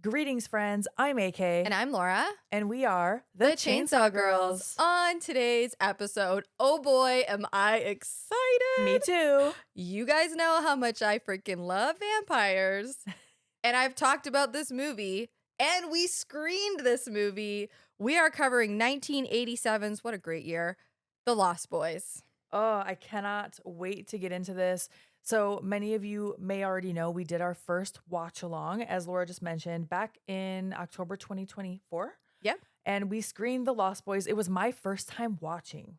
Greetings, friends. I'm AK. And I'm Laura. And we are The Chainsaw Girls. On today's episode, oh boy, am I excited. Me too. You guys know how much I freaking love vampires. And I've talked about this movie, and we screened this movie. We are covering 1987's, what a great year, The Lost Boys. Oh, I cannot wait to get into this. So many of you may already know we did our first watch along, as Laura just mentioned, back in October 2024. Yep. And we screened The Lost Boys. It was my first time watching,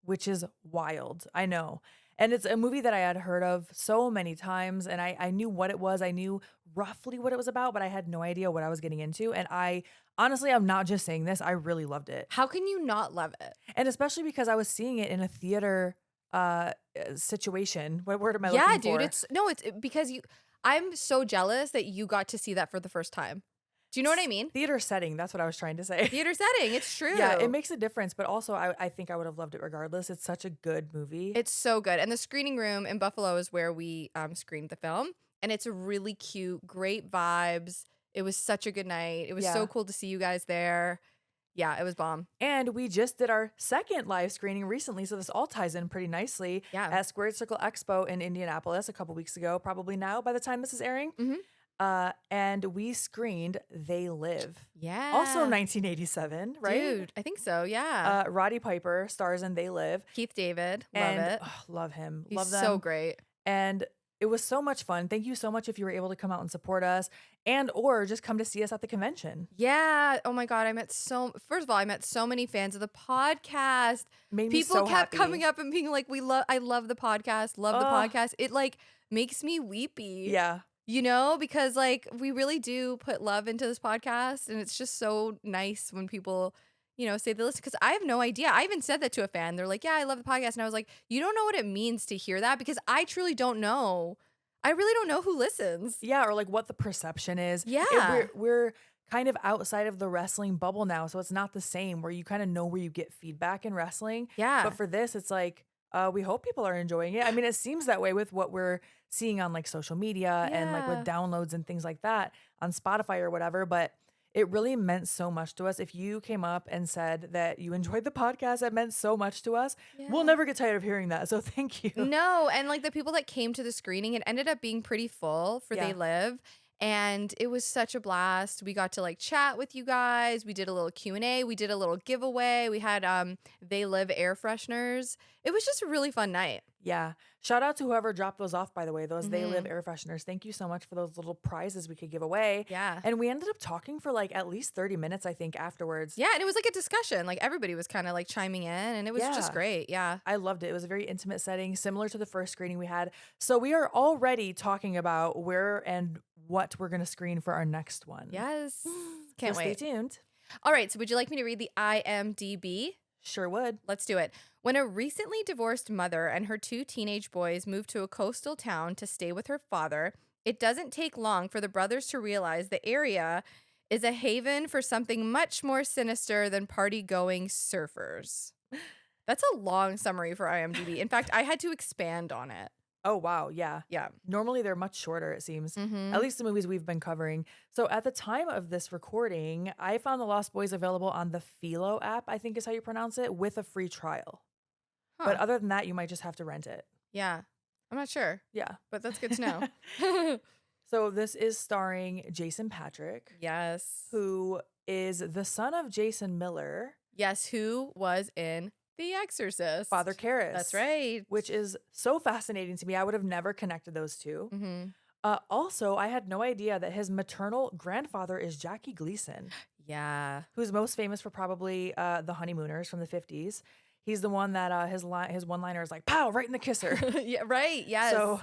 which is wild. I know. And it's a movie that I had heard of so many times, and I knew what it was. I knew roughly what it was about, but I had no idea what I was getting into. And honestly, I'm not just saying this, I really loved it. How can you not love it? And especially because I was seeing it in a theater situation. What word am I looking for? Yeah, dude, it's because I'm so jealous that you got to see that for the first time. Do you know what I mean? Theater setting, that's what I was trying to say. Theater setting, it's true. Yeah, it makes a difference, but also I think I would have loved it regardless. It's such a good movie. It's so good. And the screening room in Buffalo is where we screened the film. And it's really cute, great vibes. It was such a good night. It was so cool to see you guys there. Yeah, it was bomb. And we just did our second live screening recently, so this all ties in pretty nicely. Yeah. At Squared Circle Expo in Indianapolis a couple weeks ago, probably now by the time this is airing. Mm-hmm. And we screened They Live. Yeah. Also 1987, right? Dude, I think so, yeah. Roddy Piper stars in They Live. Keith David, love it. Oh, love him. He's love them. so great. And it was so much fun. Thank you so much if you were able to come out and support us and or just come to see us at the convention. Yeah. Oh my God. First of all, I met so many fans of the podcast. Made me People so kept happy. coming up and being like, I love the podcast. Love the podcast. It like makes me weepy. Yeah. You know, because like we really do put love into this podcast, and it's just so nice when people, say they listen, because I have no idea. I even said that to a fan. They're like, yeah, I love the podcast. And I was like, you don't know what it means to hear that, because I truly don't know. I really don't know who listens. Yeah, or like what the perception is. Yeah. We're kind of outside of the wrestling bubble now, so it's not the same where you kind of know where you get feedback in wrestling. Yeah. But for this, it's like, we hope people are enjoying it. I mean, it seems that way with what we're seeing on like social media and like with downloads and things like that on Spotify or whatever. But it really meant so much to us. If you came up and said that you enjoyed the podcast, it meant so much to us. Yeah. We'll never get tired of hearing that. So thank you. No. And like the people that came to the screening, it ended up being pretty full for They Live. And it was such a blast. We got to like chat with you guys. We did a little Q&A. We did a little giveaway. We had They Live air fresheners. It was just a really fun night. Yeah. Shout out to whoever dropped those off, by the way, those They Live air fresheners. Thank you so much for those little prizes we could give away. Yeah. And we ended up talking for like at least 30 minutes, I think, afterwards. Yeah. And it was like a discussion. Like everybody was kind of like chiming in, and it was just great. Yeah. I loved it. It was a very intimate setting, similar to the first screening we had. So we are already talking about where and what we're going to screen for our next one. Yes. Can't so wait. Stay tuned. All right. So would you like me to read the IMDb? Sure would. Let's do it. When a recently divorced mother and her 2 teenage boys move to a coastal town to stay with her father, it doesn't take long for the brothers to realize the area is a haven for something much more sinister than party-going surfers. That's a long summary for IMDb. In fact, I had to expand on it. Oh, wow. Yeah. Yeah. Normally they're much shorter, it seems. Mm-hmm. At least the movies we've been covering. So at the time of this recording, I found The Lost Boys available on the Philo app, I think is how you pronounce it, with a free trial. Huh. But other than that, you might just have to rent it. Yeah. I'm not sure. Yeah. But that's good to know. So this is starring Jason Patric. Yes. Who is the son of Jason Miller. Yes, who was in The Exorcist. Father Karras. That's right. Which is so fascinating to me. I would have never connected those two. Mm-hmm. Also, I had no idea that his maternal grandfather is Jackie Gleason. Yeah. Who's most famous for probably The Honeymooners from the 50s. He's the one that his one-liner is like, pow, right in the kisser. Yeah, right. Yes. So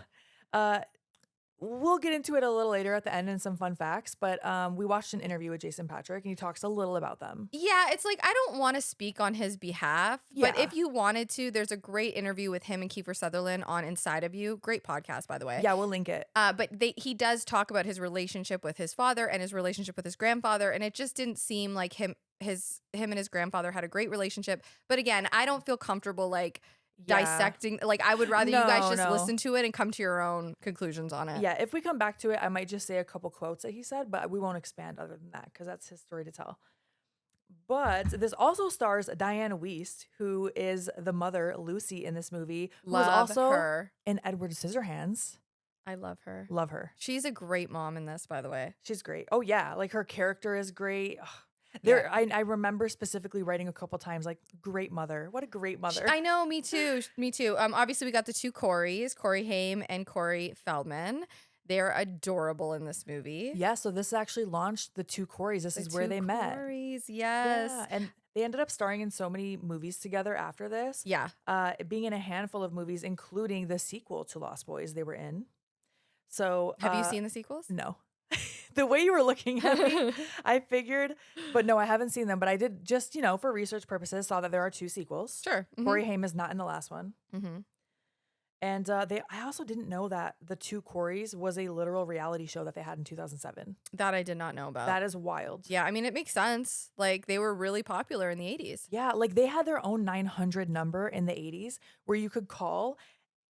we'll get into it a little later at the end and some fun facts, but we watched an interview with Jason Patric and he talks a little about them. Yeah, it's like, I don't want to speak on his behalf, but if you wanted to, there's a great interview with him and Kiefer Sutherland on Inside of You. Great podcast, by the way. Yeah, we'll link it. But he does talk about his relationship with his father and his relationship with his grandfather, and it just didn't seem like him and his grandfather had a great relationship. But again, I don't feel comfortable like Yeah. dissecting. Like, I would rather you guys No, just no. listen to it and come to your own conclusions on it. Yeah, if we come back to it, I might just say a couple quotes that he said, but we won't expand other than that because that's his story to tell. But this also stars Diane Wiest, who is the mother, Lucy, in this movie, who is Love also her. in Edward Scissorhands. I love her. Love her. She's a great mom in this, by the way. She's great. Oh, yeah. Like her character is great. Ugh. Yeah. I remember specifically writing a couple times, like, great mother. What a great mother. I know, me too. Me too. Obviously we got the two Corys, Corey Haim and Corey Feldman. They're adorable in this movie. Yeah, so this actually launched the two Corys. This is where they met. Corys, yes. Yeah, and they ended up starring in so many movies together after this. Yeah. Being in a handful of movies, including the sequel to Lost Boys they were in. So Have you seen the sequels? No. The way you were looking at me, I figured, but no, I haven't seen them. But I did just, for research purposes, saw that there are two sequels. Sure. Corey Haim is not in the last one. Mm-hmm. And I also didn't know that the two Corys was a literal reality show that they had in 2007. That I did not know about. That is wild. Yeah, I mean, it makes sense. Like, they were really popular in the 80s. Yeah, like they had their own 900 number in the 80s where you could call.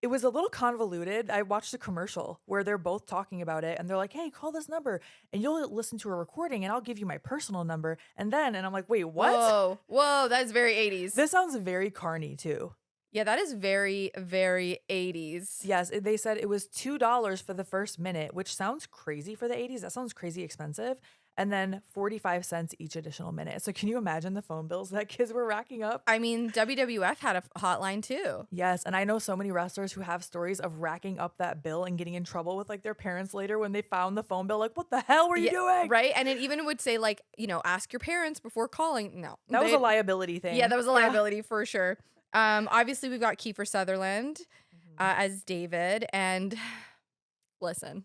It was a little convoluted. I watched a commercial where they're both talking about it and they're like, hey, call this number and you'll listen to a recording and I'll give you my personal number. And I'm like, wait, what? Whoa, that's very 80s. This sounds very carny too. Yeah, that is very, very 80s. Yes, they said it was $2 for the first minute, which sounds crazy for the 80s. That sounds crazy expensive. And then 45 cents each additional minute. So can you imagine the phone bills that kids were racking up? I mean, WWF had a hotline too. Yes, and I know so many wrestlers who have stories of racking up that bill and getting in trouble with like their parents later when they found the phone bill. Like, what the hell were you doing? Right? And it even would say like, ask your parents before calling. No. That was a liability thing. Yeah, that was a liability for sure. Obviously, we've got Kiefer Sutherland as David. And listen.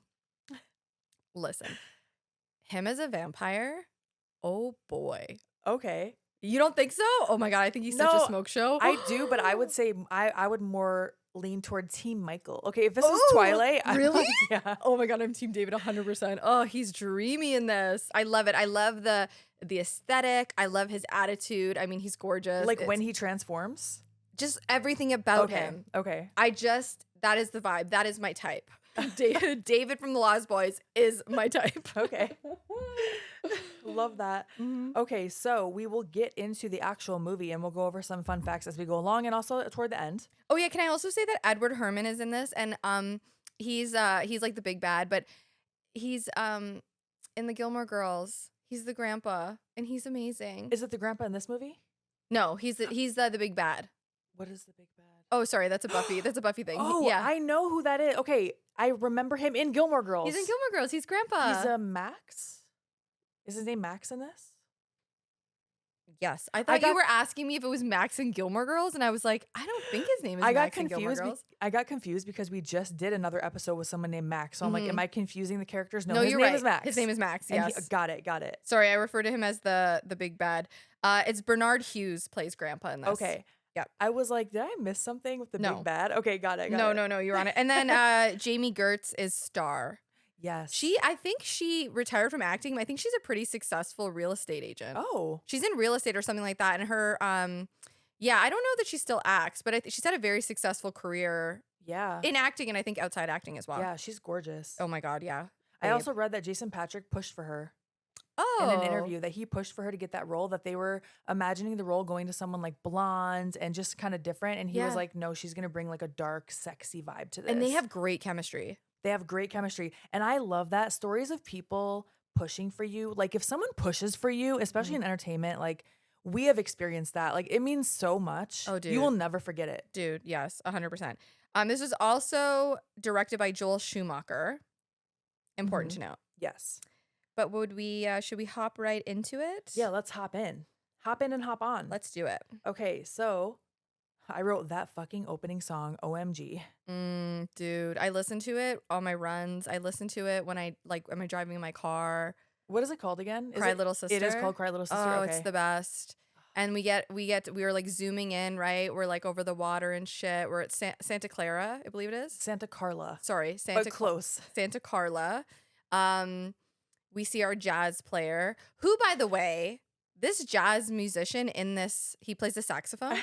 Him as a vampire? Oh, boy. Okay. You don't think so? Oh, my God. I think he's such a smoke show. I do, but I would say I would more lean toward Team Michael. Okay, if this is Twilight. Really? Yeah. Oh, my God. I'm Team David 100%. Oh, he's dreamy in this. I love it. I love the aesthetic. I love his attitude. I mean, he's gorgeous. Like when he transforms? Just everything about him. Okay. That is the vibe. That is my type. David from the Lost Boys is my type. Okay. Love that. Mm-hmm. Okay, so we will get into the actual movie and we'll go over some fun facts as we go along and also toward the end. Oh yeah, can I also say that Edward Herrmann is in this and he's like the big bad, but he's in the Gilmore Girls. He's the grandpa and he's amazing. Is it the grandpa in this movie? No, he's the big bad. What is the big bad? Oh, sorry, that's a Buffy thing. Oh, yeah. I know who that is. Okay, I remember him in Gilmore Girls. He's in Gilmore Girls. He's grandpa. He's a Max? Is his name Max in this? Yes. I thought you were asking me if it was Max in Gilmore Girls, and I was like, I don't think his name is Max in Gilmore Girls. I got confused because we just did another episode with someone named Max. So I'm like, am I confusing the characters? No, his you're name right. is Max. His name is Max, yes. Got it. Sorry, I refer to him as the big bad. It's Bernard Hughes plays grandpa in this. Okay. Yeah. I was like, did I miss something with the big bad? Okay, got it. No, you're on it. And then Jamie Gertz is Star. Yes. I think she retired from acting. I think she's a pretty successful real estate agent. Oh. She's in real estate or something like that. And her, I don't know that she still acts, but she's had a very successful career. Yeah. In acting and I think outside acting as well. Yeah, she's gorgeous. Oh my God, yeah. I also read that Jason Patrick pushed for her. Oh. In an interview that he pushed for her to get that role, that they were imagining the role going to someone like blonde and just kind of different. And he was like, no, she's going to bring like a dark, sexy vibe to this. And they have great chemistry. They have great chemistry. And I love that. Stories of people pushing for you. Like if someone pushes for you, especially in entertainment, like we have experienced that. Like it means so much. Oh, dude. You will never forget it. Dude, yes, 100%. This was also directed by Joel Schumacher. Important to note. Yes. But should we hop right into it? Yeah, let's hop in. Hop in and hop on. Let's do it. Okay, so I wrote that fucking opening song, OMG. Dude, I listen to it on my runs. I listen to it when am I driving in my car? What is it called again? Cry Little Sister. It is called Cry Little Sister. Oh, okay. It's the best. And we were like zooming in, right? We're like over the water and shit. We're at Santa Clara, I believe it is. Santa Carla. Sorry, close. Santa Carla. We see our jazz player, who, by the way, this jazz musician in this, he plays the saxophone.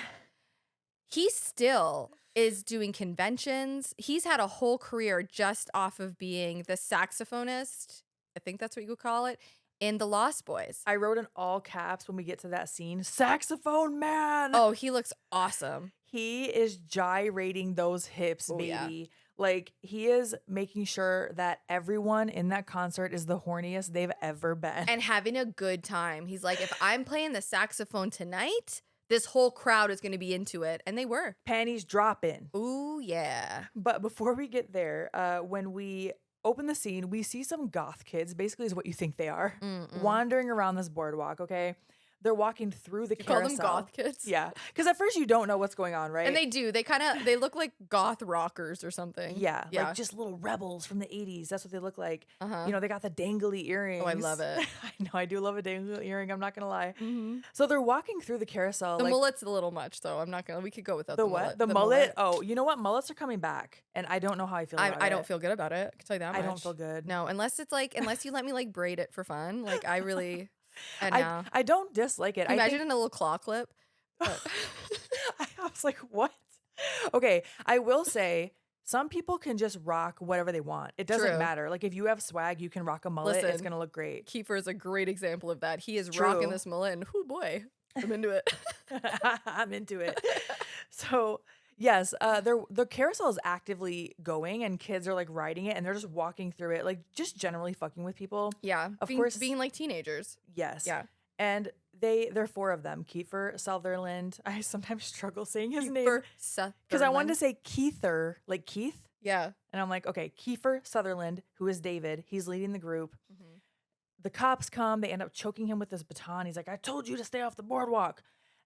he still is doing conventions. He's had a whole career just off of being the saxophonist, I think that's what you would call it, in The Lost Boys. I wrote in all caps when we get to that scene, saxophone man. Oh, he looks awesome. He is gyrating those hips, Oh, yeah. baby. Like, he is making sure that everyone in that concert is the horniest they've ever been. And having a good time. He's like, if I'm playing the saxophone tonight, this whole crowd is going to be into it. And they were. Panties dropping. Ooh, yeah. But before we get there, when we open the scene, we see some goth kids, basically is what you think they are, wandering around this boardwalk, okay? They're walking through the carousel. Call them goth kids? Yeah. Because at first you don't know what's going on, right? And they do. They look like goth rockers or something. Yeah. Like just little rebels from the 80s. That's what they look like. Uh-huh. You know, they got the dangly earrings. Oh, I love it. I know. I do love a dangly earring. I'm not going to lie. Mm-hmm. So they're walking through the carousel. The mullet's a little much, though. I'm not going to. We could go without the what? mullet. The mullet? Oh, you know what? Mullets are coming back. And I don't know how I feel about it. I don't feel good about it. I can tell you that much. I don't feel good. No, unless you let me like braid it for fun. Like I really, I don't dislike it. Imagine in a little claw clip. I was like, what? Okay, I will say some people can just rock whatever they want. It doesn't True. matter. Like if you have swag, you can rock a mullet. Listen, it's gonna look great. Kiefer is a great example of that. He is True. rocking this mullet, and oh boy, I'm into it. I'm into it. So yes, the carousel is actively going, and kids are like riding it, and they're just walking through it, like just generally fucking with people. Yeah, of course, being like teenagers. Yes. Yeah. And they're four of them. Kiefer Sutherland. I sometimes struggle saying his name because I wanted to say Keither, like Keith. Yeah. And I'm like, okay, Kiefer Sutherland, who is David. He's leading the group. Mm-hmm. The cops come. They end up choking him with this baton. He's like, I told you to stay off the boardwalk.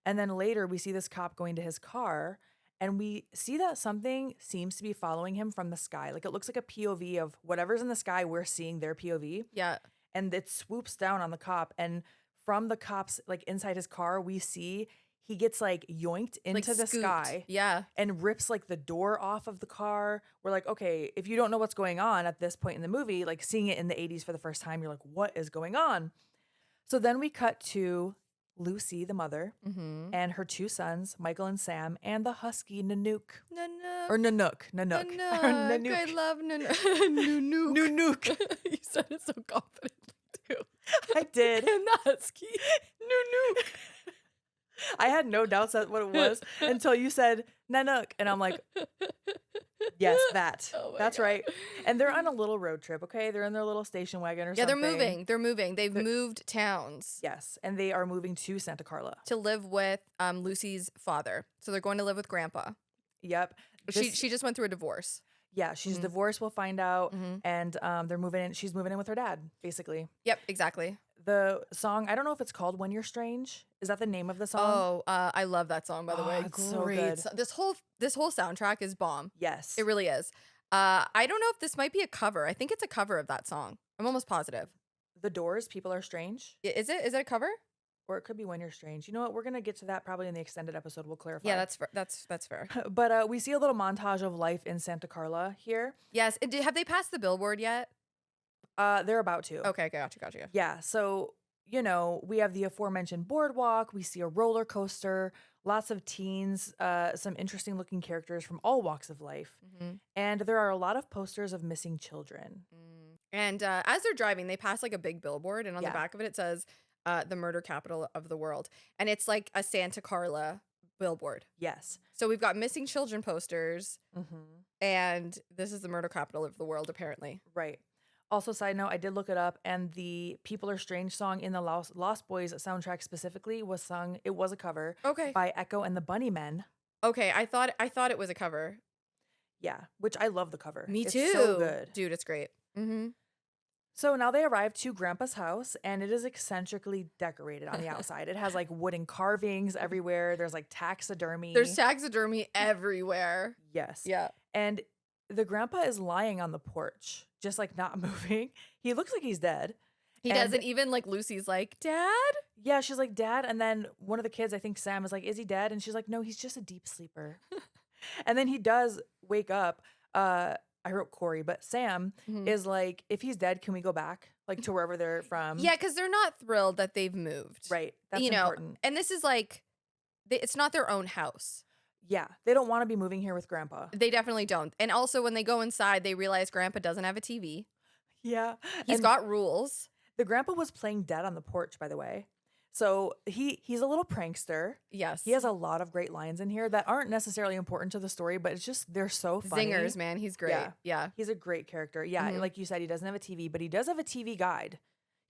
And then later we see this cop going to his car, and we see that something seems to be following him from the sky. Like it looks like a POV of whatever's in the sky. We're seeing their POV. Yeah. And it swoops down on the cop, and from the cops, like inside his car, we see he gets like yoinked into the sky. Yeah. And rips like the door off of the car. We're like, okay, if you don't know what's going on at this point in the movie, like seeing it in the 80s for the first time, you're like, what is going on? So then we cut to Lucy, the mother, and her two sons, Michael and Sam, and the husky Nanook. Or Nanook. Nanook. Nanook. I love Nanook. Nanook. You said it so confidently too. I did. And the husky. Nanook. I had no doubts that's what it was until you said Nanook. And I'm like, yes, that. Oh that's God. right. And they're on a little road trip, okay? They're in their little station wagon or something. Yeah, they're moving. They've moved towns. Yes, and they are moving to Santa Carla. To live with Lucy's father. So they're going to live with Grandpa. Yep. She just went through a divorce. Yeah, she's divorced, we'll find out. And they're moving in. She's moving in with her dad, basically. Yep, exactly. The song, I don't know if it's called When You're Strange. Is that the name of the song? Oh, I love that song, by the way. It's so good. This whole soundtrack is bomb. Yes. It really is. I don't know if this might be a cover. I think it's a cover of that song. I'm almost positive. The Doors, People Are Strange. Is it? Is it a cover? Or it could be When You're Strange. You know what? We're going to get to that probably in the extended episode. We'll clarify. Yeah, that's fair. But we see a little montage of life in Santa Carla here. Yes. Have they passed the billboard yet? They're about to. Okay, gotcha. Yeah, so, you know, we have the aforementioned boardwalk. We see a roller coaster, lots of teens, some interesting looking characters from all walks of life. And there are a lot of posters of missing children. And as they're driving, they pass like a big billboard, and on the back of it says the murder capital of the world. And it's like a Santa Carla billboard. Yes. So we've got missing children posters, and this is the murder capital of the world, apparently. Right. Also, side note, I did look it up, and the People Are Strange song in the Lost Boys soundtrack specifically was sung, it was a cover by Echo and the Bunnymen. Okay, I thought it was a cover. Yeah, which I love the cover. Me it's too. So good. Dude, it's great. So now they arrive to Grandpa's house, and it is eccentrically decorated on the outside. It has like wooden carvings everywhere. There's like taxidermy. There's taxidermy everywhere. Yes. Yeah. And the grandpa is lying on the porch, just like not moving. He looks like he's dead. He doesn't even, like, Lucy's like, Dad? Yeah, she's like, Dad. And then one of the kids, I think Sam, is like, is he dead? And she's like, no, he's just a deep sleeper. And then he does wake up. I wrote Corey, but Sam is like, if he's dead, can we go back, like, to wherever they're from? Yeah, because they're not thrilled that they've moved. Right. That's important. important. And this is like, it's not their own house. Yeah, they don't want to be moving here with grandpa. They definitely don't. And also when they go inside, they realize grandpa doesn't have a TV. Yeah. He's got rules. The grandpa was playing dead on the porch, by the way. So he's a little prankster. Yes. He has a lot of great lines in here that aren't necessarily important to the story, but it's just they're so funny. Zingers, man. He's great. Yeah. He's a great character. Yeah, like you said, he doesn't have a TV, but he does have a TV guide.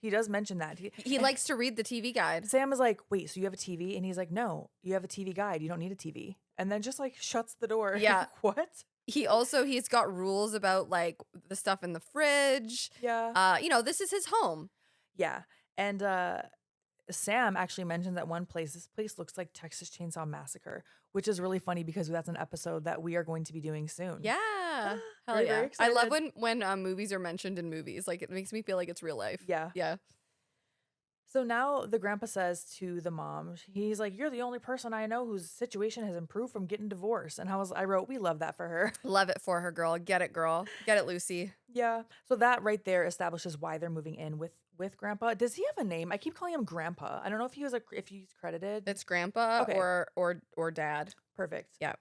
He does mention that. He likes to read the TV guide. Sam is like, "Wait, so you have a TV?" And he's like, "No, you have a TV guide. You don't need a TV." And then just like shuts the door. Yeah. What? He's got rules about like the stuff in the fridge. Yeah. This is his home. Yeah. And Sam actually mentions at one place, this place looks like Texas Chainsaw Massacre, which is really funny because that's an episode that we are going to be doing soon. Yeah. Hell Very, yeah. very I love excited. when movies are mentioned in movies. Like it makes me feel like it's real life. Yeah. Yeah. So now the grandpa says to the mom, he's like, "You're the only person I know whose situation has improved from getting divorced." And I wrote, we love that for her. Love it for her, girl. Get it, girl. Get it, Lucy. Yeah. So that right there establishes why they're moving in with grandpa. Does he have a name? I keep calling him grandpa. I don't know if he's credited. It's grandpa Okay. or dad. Perfect. Yeah.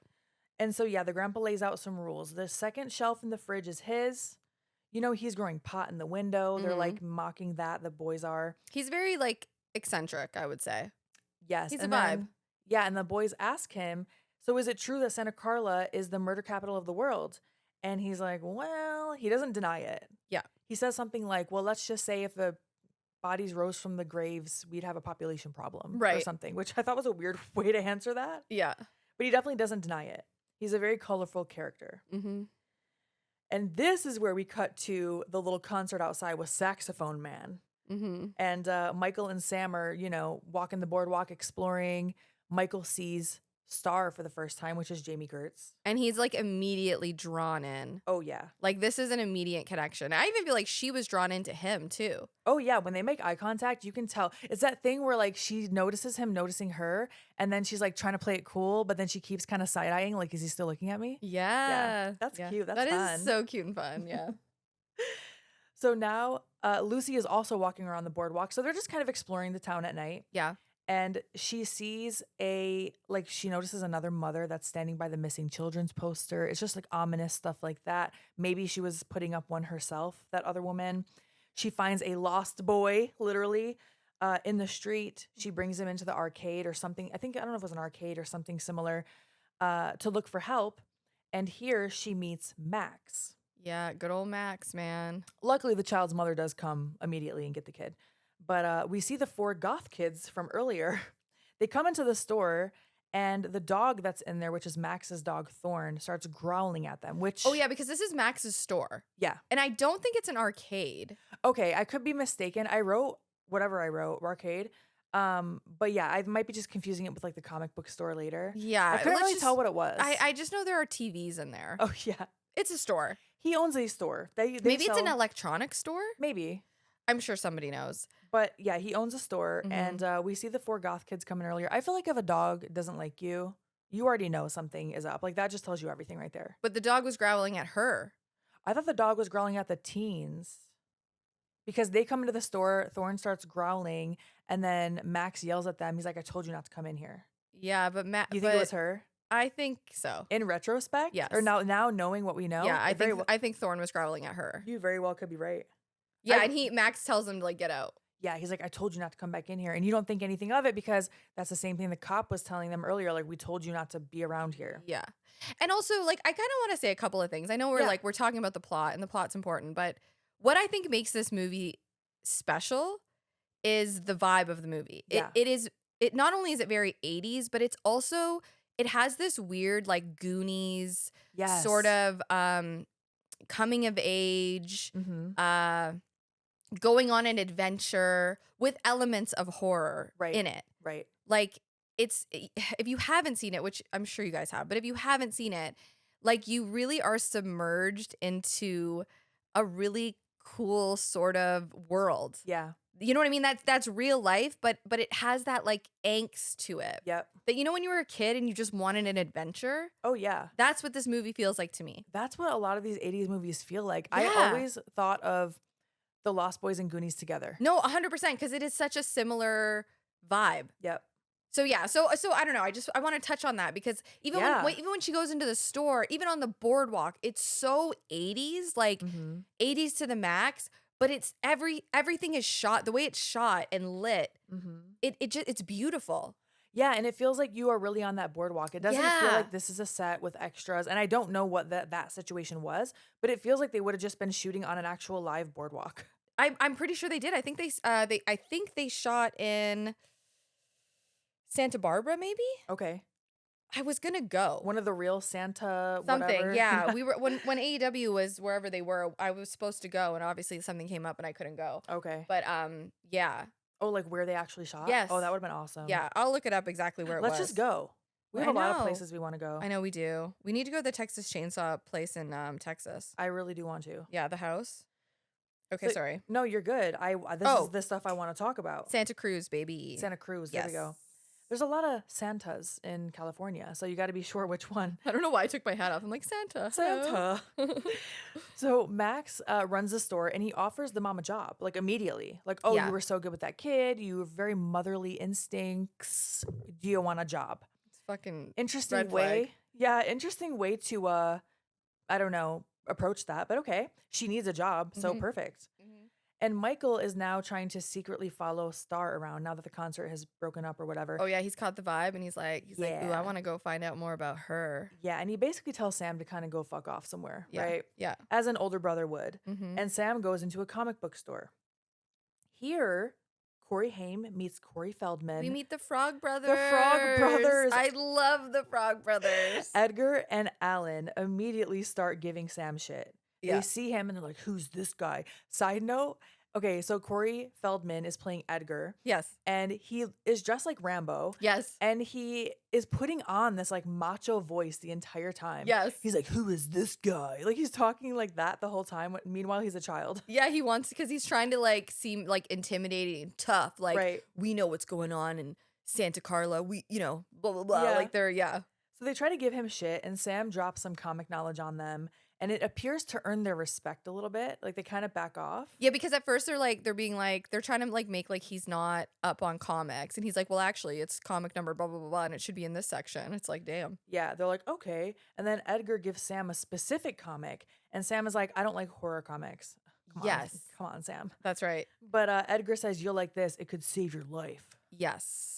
And so yeah, the grandpa lays out some rules. The second shelf in the fridge is his. He's growing pot in the window. They're like mocking that, the boys are. He's very like eccentric, I would say. Yes. He's and a vibe. then- yeah, and the boys ask him, "So is it true that Santa Carla is the murder capital of the world?" And he's like, well, he doesn't deny it. Yeah. He says something like, "Well, let's just say if the bodies rose from the graves, we'd have a population problem." Or Right. something, which I thought was a weird way to answer that. Yeah. But he definitely doesn't deny it. He's a very colorful character. Mm-hmm. And this is where we cut to the little concert outside with Saxophone Man. Mm-hmm. And Michael and Sam are, walking the boardwalk, exploring. Michael sees Star for the first time, which is Jamie Gertz. And he's like immediately drawn in. Oh, yeah. Like this is an immediate connection. I even feel like she was drawn into him too. Oh, yeah. When they make eye contact, you can tell. It's that thing where like she notices him noticing her, and then she's like trying to play it cool, but then she keeps kind of side-eyeing, like, is he still looking at me? Yeah. That's cute. That's That fun. is so cute and fun. Yeah. So now Lucy is also walking around the boardwalk. So they're just kind of exploring the town at night. Yeah. And she sees she notices another mother that's standing by the missing children's poster. It's just like ominous stuff like that. Maybe she was putting up one herself, that other woman. She finds a lost boy, literally, in the street. She brings him into the arcade or something. I don't know if it was an arcade or something similar, to look for help. And here she meets Max. Yeah. Good old Max, man. Luckily, the child's mother does come immediately and get the kid. But we see the 4 goth kids from earlier. They come into the store, and the dog that's in there, which is Max's dog Thorn, starts growling at them, which... Oh, yeah, because this is Max's store. Yeah. And I don't think it's an arcade. Okay, I could be mistaken. I wrote whatever I wrote, arcade. But yeah, I might be just confusing it with like the comic book store later. Yeah. I couldn't really tell what it was. I just know there are TVs in there. Oh, yeah. It's a store. He owns a store. They Maybe it's sell- an electronics store? Maybe. I'm sure somebody knows. But yeah, he owns a store, and we see the 4 goth kids coming earlier. I feel like if a dog doesn't like you, you already know something is up. Like that just tells you everything right there. But the dog was growling at her. I thought the dog was growling at the teens because they come into the store. Thorn starts growling, and then Max yells at them. He's like, "I told you not to come in here." Yeah, but Matt. You think it was her? I think so. In retrospect, Yes. Or now knowing what we know, Yeah, it very I think Thorn was growling at her. you very well could be right. Yeah, and Max tells him to like get out. Yeah, he's like, "I told you not to come back in here," and you don't think anything of it because that's the same thing the cop was telling them earlier. Like, we told you not to be around here. Yeah. And also, like, I kind of want to say a couple of things. I know we're talking about the plot, and the plot's important, but what I think makes this movie special is the vibe of the movie. Yeah. It not only is it very 80s, but it has this weird like Goonies Yes. sort of coming of age, going on an adventure with elements of horror in it. Right. Like if you haven't seen it, which I'm sure you guys have, but if you haven't seen it, like you really are submerged into a really cool sort of world. Yeah. You know what I mean? That's real life, but it has that like angst to it. Yep. That when you were a kid and you just wanted an adventure. Oh, yeah. That's what this movie feels like to me. That's what a lot of these 80s movies feel like. Yeah. I always thought of the Lost Boys and Goonies together. No, 100%, because it is such a similar vibe. Yep. So yeah, so I don't know. I want to touch on that because even when she goes into the store, even on the boardwalk, it's so 80s, like Mhm. 80s to the max. But it's everything is shot the way it's shot and lit. Mhm. It's beautiful. Yeah, and it feels like you are really on that boardwalk. It doesn't feel Yeah, like this is a set with extras, and I don't know what that situation was, but it feels like they would have just been shooting on an actual live boardwalk. I'm pretty sure they did. I think they shot in Santa Barbara, maybe. Okay. I was gonna go. One of the real Santa Something, whatever. yeah. Yeah. We were when AEW was wherever they were, I was supposed to go, and obviously something came up and I couldn't go. Okay. But yeah. Oh, like where they actually shot? Oh, that Yes. would have been awesome. Yeah, I'll look it up exactly where it Let's just was. go. We have I a lot of know. places we want to go. I know we do. We need to go to the Texas Chainsaw place in Texas. I really do want to. Yeah, the house. Okay, So, sorry. no, you're good. This is Oh, the stuff I want to talk about. Santa Cruz, baby. Santa Cruz. There we Yes. go. There's a lot of Santas in California, so you got to be sure which one. I don't know why I took my hat off. I'm like, Santa. hello." Santa. So Max runs the store and he offers the mom a job, like immediately. Like, oh, Yeah. you were so good with that kid. You have very motherly instincts. Do you want a job? It's fucking Interesting red way. flag. Yeah, interesting way to I don't know, approach that. But okay. She needs a job, so Mhm. perfect. Mhm. And Michael is now trying to secretly follow Star around now that the concert has broken up or whatever. Oh yeah, he's caught the vibe and he's like, ooh, I Yeah. want to go find out more about her. Yeah, and he basically tells Sam to kind of go fuck off somewhere, Yeah. right? Yeah. As an older brother would. Mm-hmm. And Sam goes into a comic book store. Here, Corey Haim meets Corey Feldman. We meet the Frog Brothers. The Frog Brothers. I love the Frog Brothers. Edgar and Alan immediately start giving Sam shit. Yeah. They see him and they're like, who's this guy? Side note, okay, so Corey Feldman is playing Edgar. Yes. And he is dressed like Rambo. Yes. And he is putting on this like macho voice the entire time. Yes. He's like, who is this guy? Like he's talking like that the whole time. Meanwhile, he's a child. Yeah, he wants because he's trying to like seem like intimidating and tough. Like Right. we know what's going on in Santa Carla. We, blah blah blah. Yeah. Like they're So they try to give him shit, and Sam drops some comic knowledge on them, and it appears to earn their respect a little bit. Like they kind of back off. Yeah, because at first they're trying to like make like he's not up on comics, and he's like, well, actually, it's comic number blah blah blah, blah and it should be in this section. It's like, damn. Yeah, they're like, okay. And then Edgar gives Sam a specific comic, and Sam is like, I don't like horror comics. Yes. Come on, Sam. That's right. But Edgar says, you'll like this. It could save your life. Yes.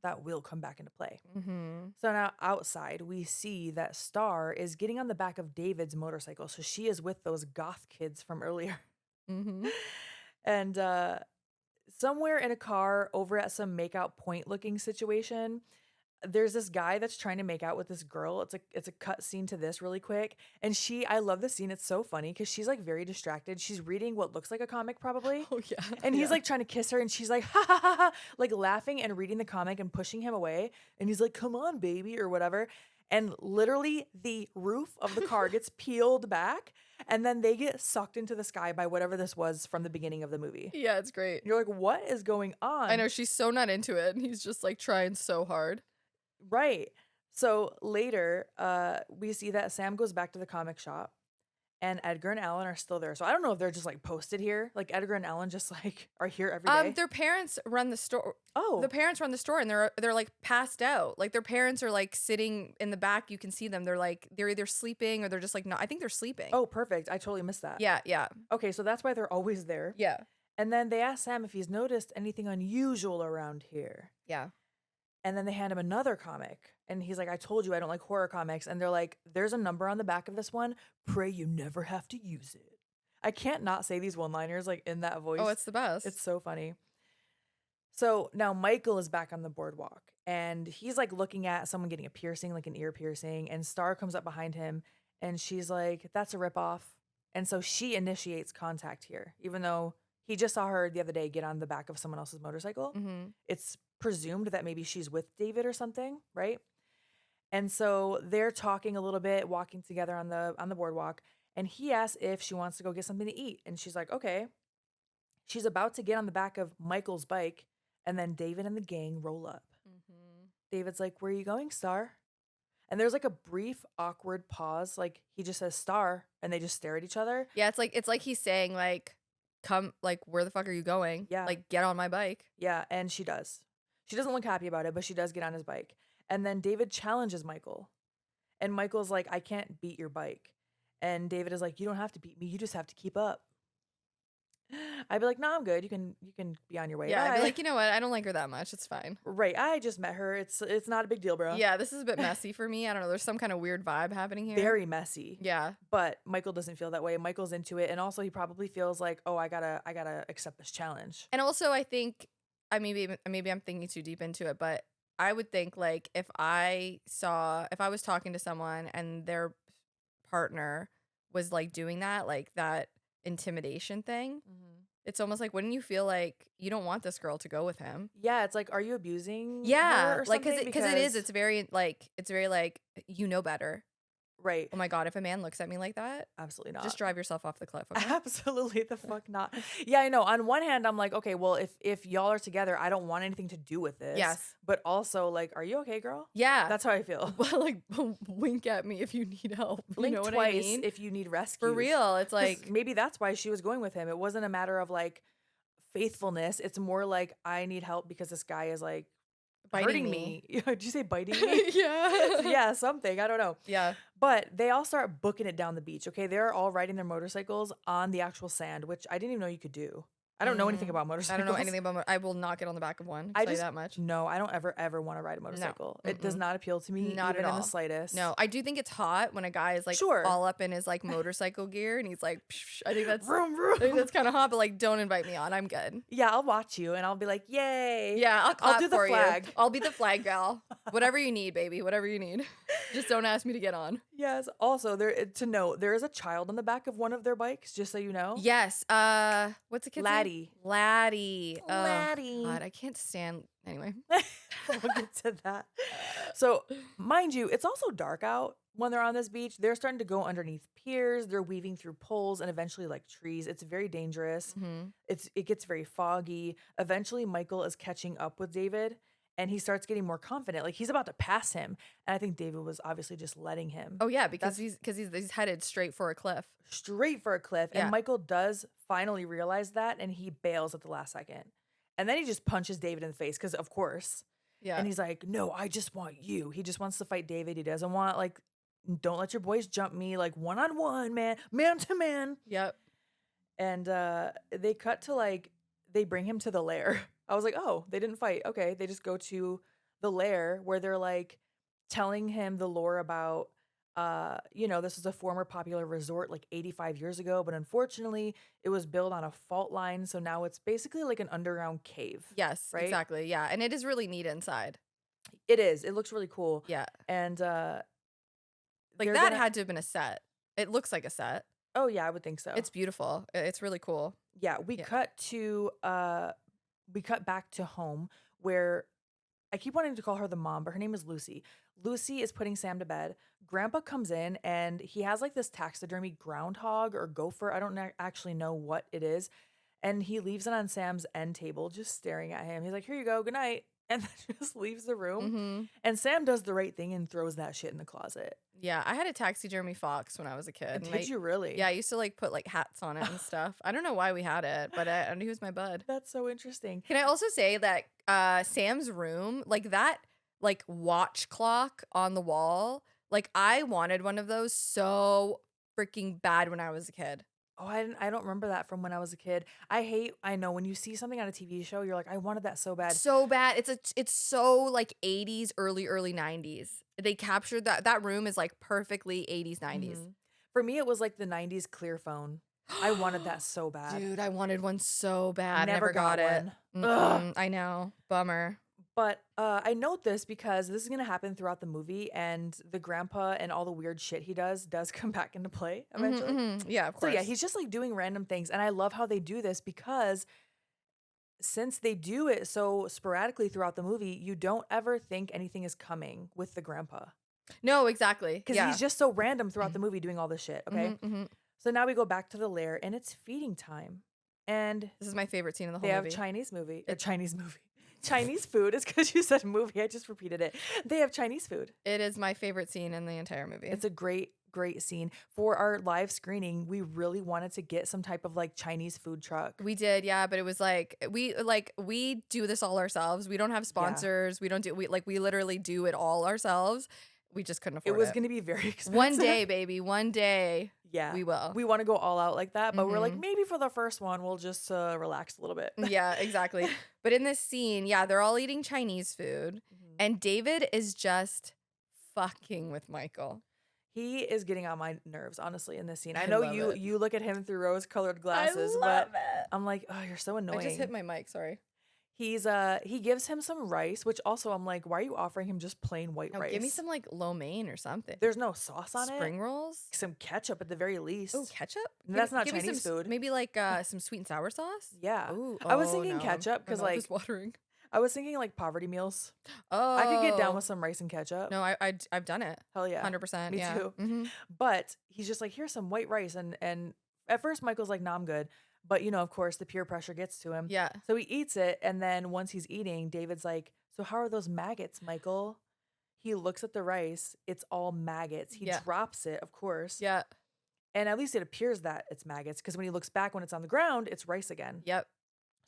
That will come back into play. Mm-hmm. So now outside, we see that Star is getting on the back of David's motorcycle. So she is with those goth kids from earlier. Mm-hmm. And somewhere in a car over at some makeout point looking situation, there's this guy that's trying to make out with this girl. It's a cut scene to this really quick. And I love the scene. It's so funny because she's like very distracted. She's reading what looks like a comic probably. Oh yeah. And he's like trying to kiss her and she's like, ha ha ha ha, like laughing and reading the comic and pushing him away. And he's like, come on, baby, or whatever. And literally the roof of the car gets peeled back and then they get sucked into the sky by whatever this was from the beginning of the movie. Yeah, it's great. You're like, what is going on? I know she's so not into it, and he's just like trying so hard. Right. So later, we see that Sam goes back to the comic shop and Edgar and Alan are still there. So I don't know if they're just like posted here. Like Edgar and Alan just like are here every day. Their parents run the store. Oh. The parents run the store and they're like passed out. Like their parents are like sitting in the back. You can see them. They're either sleeping or they're just like not. I think they're sleeping. Oh, perfect. I totally missed that. Yeah, yeah. Okay, so that's why they're always there. Yeah. And then they ask Sam if he's noticed anything unusual around here. Yeah. And then they hand him another comic. And he's like, I told you I don't like horror comics. And they're like, there's a number on the back of this one. Pray you never have to use it. I can't not say these one-liners like in that voice. Oh, it's the best. It's so funny. So now Michael is back on the boardwalk. And he's like looking at someone getting a piercing, like an ear piercing. And Star comes up behind him. And she's like, that's a ripoff. And so she initiates contact here. Even though he just saw her the other day get on the back of someone else's motorcycle. Mm-hmm. It's presumed that maybe she's with David or something, right? And so they're talking a little bit, walking together on the boardwalk, and he asks if she wants to go get something to eat, and she's like, "Okay." She's about to get on the back of Michael's bike, and then David and the gang roll up. Mm-hmm. David's like, "Where are you going, Star?" And there's like a brief awkward pause, like he just says Star, and they just stare at each other. Yeah, it's like he's saying like, come, like, where the fuck are you going? Yeah. Like, get on my bike. Yeah, and she does. She doesn't look happy about it, but she does get on his bike. And then David challenges Michael. And Michael's like, I can't beat your bike. And David is like, you don't have to beat me. You just have to keep up. I'd be like, no, I'm good. You can be on your way. Yeah, I'd be Bye. like, you know what? I don't like her that much. It's fine. Right. I just met her. It's not a big deal, bro. Yeah, this is a bit messy for me. I don't know. There's some kind of weird vibe happening here. Very messy. Yeah. But Michael doesn't feel that way. Michael's into it. And also he probably feels like, oh, I gotta accept this challenge. And also I think maybe I'm thinking too deep into it, but I would think like if I was talking to someone and their partner was like doing that, like that intimidation thing, it's almost like, wouldn't you feel like you don't want this girl to go with him? Yeah, it's like, are you abusing Yeah, her or like something? because it's very like you know better. Right. Oh my God, if a man looks at me like that, Absolutely not. just drive yourself off the cliff. Okay? Absolutely the fuck not. Yeah, I know. On one hand, I'm like, okay, well, if y'all are together, I don't want anything to do with this. Yes. But also, like, are you okay, girl? Yeah. That's how I feel. Well, like, wink at me if you need help. Blink you know what twice I mean? if you need rescue. For real. It's 'Cause like, maybe that's why she was going with him. It wasn't a matter of like faithfulness. It's more like I need help because this guy is like biting hurting me. Did you say biting me? Yeah. Yeah, something. I don't know. Yeah. But they all start booking it down the beach. Okay, they're all riding their motorcycles on the actual sand, which I didn't even know you could do. I don't know anything about motorcycles. I don't know anything about I will not get on the back of one. I Tell you just that much. No, I don't ever want to ride a motorcycle. It does not appeal to me, Not even at in all. the slightest. No, I do think it's hot when a guy is like Sure. all up in his like motorcycle gear and he's like, psh, I think that's Vroom, vroom. I think that's kind of hot, but like, don't invite me on. I'm good. Yeah, I'll watch you and I'll be like, yay. Yeah, I'll clap do the for flag. you. I'll be the flag gal. Whatever you need, baby. Whatever you need. Just don't ask me to get on. Yes. Also, to note, there is a child on the back of one of their bikes, just so you know. Yes. What's the kid's Laddie. name? Laddie. Oh, Laddie. God, I can't stand. Anyway. We'll get to that. So, mind you, it's also dark out when they're on this beach. They're starting to go underneath piers. They're weaving through poles and eventually like trees. It's very dangerous. It gets very foggy. Eventually, Michael is catching up with David and he starts getting more confident. Like he's about to pass him. And I think David was obviously just letting him. Oh yeah, because he's headed straight for a cliff. Straight for a cliff. Yeah. And Michael does finally realize that and he bails at the last second. And then he just punches David in the face because of course. Yeah. And he's like, no, I just want you. He just wants to fight David. He doesn't want like, don't let your boys jump me, like one-on-one, man to man. Yep. And they cut to like, they bring him to the lair. I was like, oh, they didn't fight. Okay. They just go to the lair where they're like telling him the lore about, this is a former popular resort like 85 years ago, but unfortunately it was built on a fault line. So now it's basically like an underground cave. Yes, right? exactly. Yeah. And it is really neat inside. It is. It looks really cool. Yeah. And like that had to have been a set. It looks like a set. Oh yeah, I would think so. It's beautiful. It's really cool. Yeah, we cut back to home where I keep wanting to call her the mom, but her name is Lucy. Lucy is putting Sam to bed. Grandpa comes in and he has like this taxidermy groundhog or gopher. I don't actually know what it is. And he leaves it on Sam's end table, just staring at him. He's like, here you go, good night. And then just leaves the room. And Sam does the right thing and throws that shit in the closet. Yeah, I had a taxidermy fox when I was a kid. Did you really? Yeah, I used to like put like hats on it and stuff. I don't know why we had it, but I knew he was my bud. That's so interesting. Can I also say that Sam's room, like that like watch clock on the wall, like I wanted one of those so freaking bad when I was a kid. Oh, I don't remember that from when I was a kid. I know when you see something on a TV show, you're like, I wanted that so bad. So bad. It's so like 80s, early 90s. They captured that room is like perfectly 80s, 90s. For me, it was like the 90s clear phone. I wanted that so bad. Dude, I wanted one so bad. Never got it. I know. Bummer. But I note this because this is going to happen throughout the movie, and the grandpa and all the weird shit he does come back into play eventually. Yeah, of course. So yeah, he's just like doing random things. And I love how they do this because since they do it so sporadically throughout the movie, you don't ever think anything is coming with the grandpa. No, exactly. Because he's just so random throughout the movie doing all this shit, okay? So now we go back to the lair, and it's feeding time. And this is my favorite scene in the whole movie. movie. They have Chinese food. It's because you said movie. I just repeated it. They have Chinese food. It is my favorite scene in the entire movie. It's a great great scene. For our live screening, we really wanted to get some type of like Chinese food truck. We did, yeah, but it was like we do this all ourselves. We don't have Yeah. sponsors. We literally do it all ourselves. We just couldn't It afford was it. going to be very expensive. One day, baby, one day. Yeah. We will. We want to go all out like that, but we're like, Mhm. maybe for the first one, we'll just relax a little bit. Yeah, exactly. But in this scene, yeah, they're all eating Chinese food, Mhm. and David is just fucking with Michael. He is getting on my nerves, honestly, in this scene. I I know love it. you look at him through rose-colored glasses, love but it. I'm like, oh, you're so annoying. I just hit my mic, sorry. He gives him some rice, which also I'm like, why are you offering him just plain white No, rice? give me some like lo mein or something. There's no sauce on Spring it. rolls. Some ketchup at the very least. Oh, ketchup? And that's not give me Chinese some, food. Maybe like some sweet and sour sauce. Yeah. Ooh, I was oh, thinking no, ketchup my because mouth is watering. I was thinking like poverty meals. Oh, I could get down with some rice and ketchup. No, I've done it. Hell yeah. 100%. Me yeah. too. Mm-hmm. But he's just like, here's some white rice. And at first Michael's like, nah, I'm good. But of course the peer pressure gets to him. Yeah. So he eats it. And then once he's eating, David's like, so how are those maggots, Michael? He looks at the rice. It's all maggots. He Yeah. drops it, of course. Yeah. And at least it appears that it's maggots because when he looks back, when it's on the ground, it's rice again. Yep.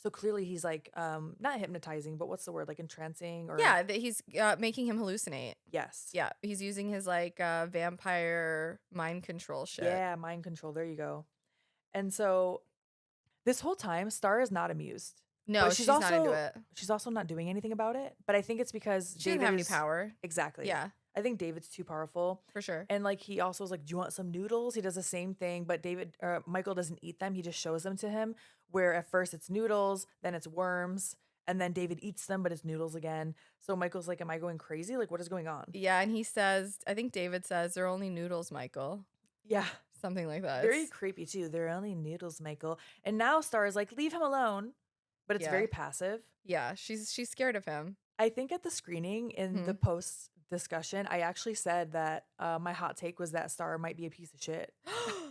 So clearly he's like, not hypnotizing, but what's the word? Like entrancing or Yeah, that he's making him hallucinate. Yes. Yeah, he's using his like vampire mind control shit. Yeah, mind control. There you go. And so this whole time, Star is not amused. No, But she's not into it. She's also not doing anything about it. But I think it's because She doesn't David have any is- power. Exactly. Yeah, I think David's too powerful. for sure. And like he also is like, do you want some noodles? He does the same thing, but Michael doesn't eat them. He just shows them to him. Where at first it's noodles, then it's worms, and then David eats them, but it's noodles again. So Michael's like, am I going crazy? Like, what is going on? Yeah, and he says, I think David says, they're only noodles, Michael. Yeah. Something like that. Very creepy too. They're only noodles, Michael. And now Star is like, leave him alone. But it's Yeah. very passive. Yeah, she's scared of him. I think at the screening in the post discussion, I actually said that my hot take was that Star might be a piece of shit.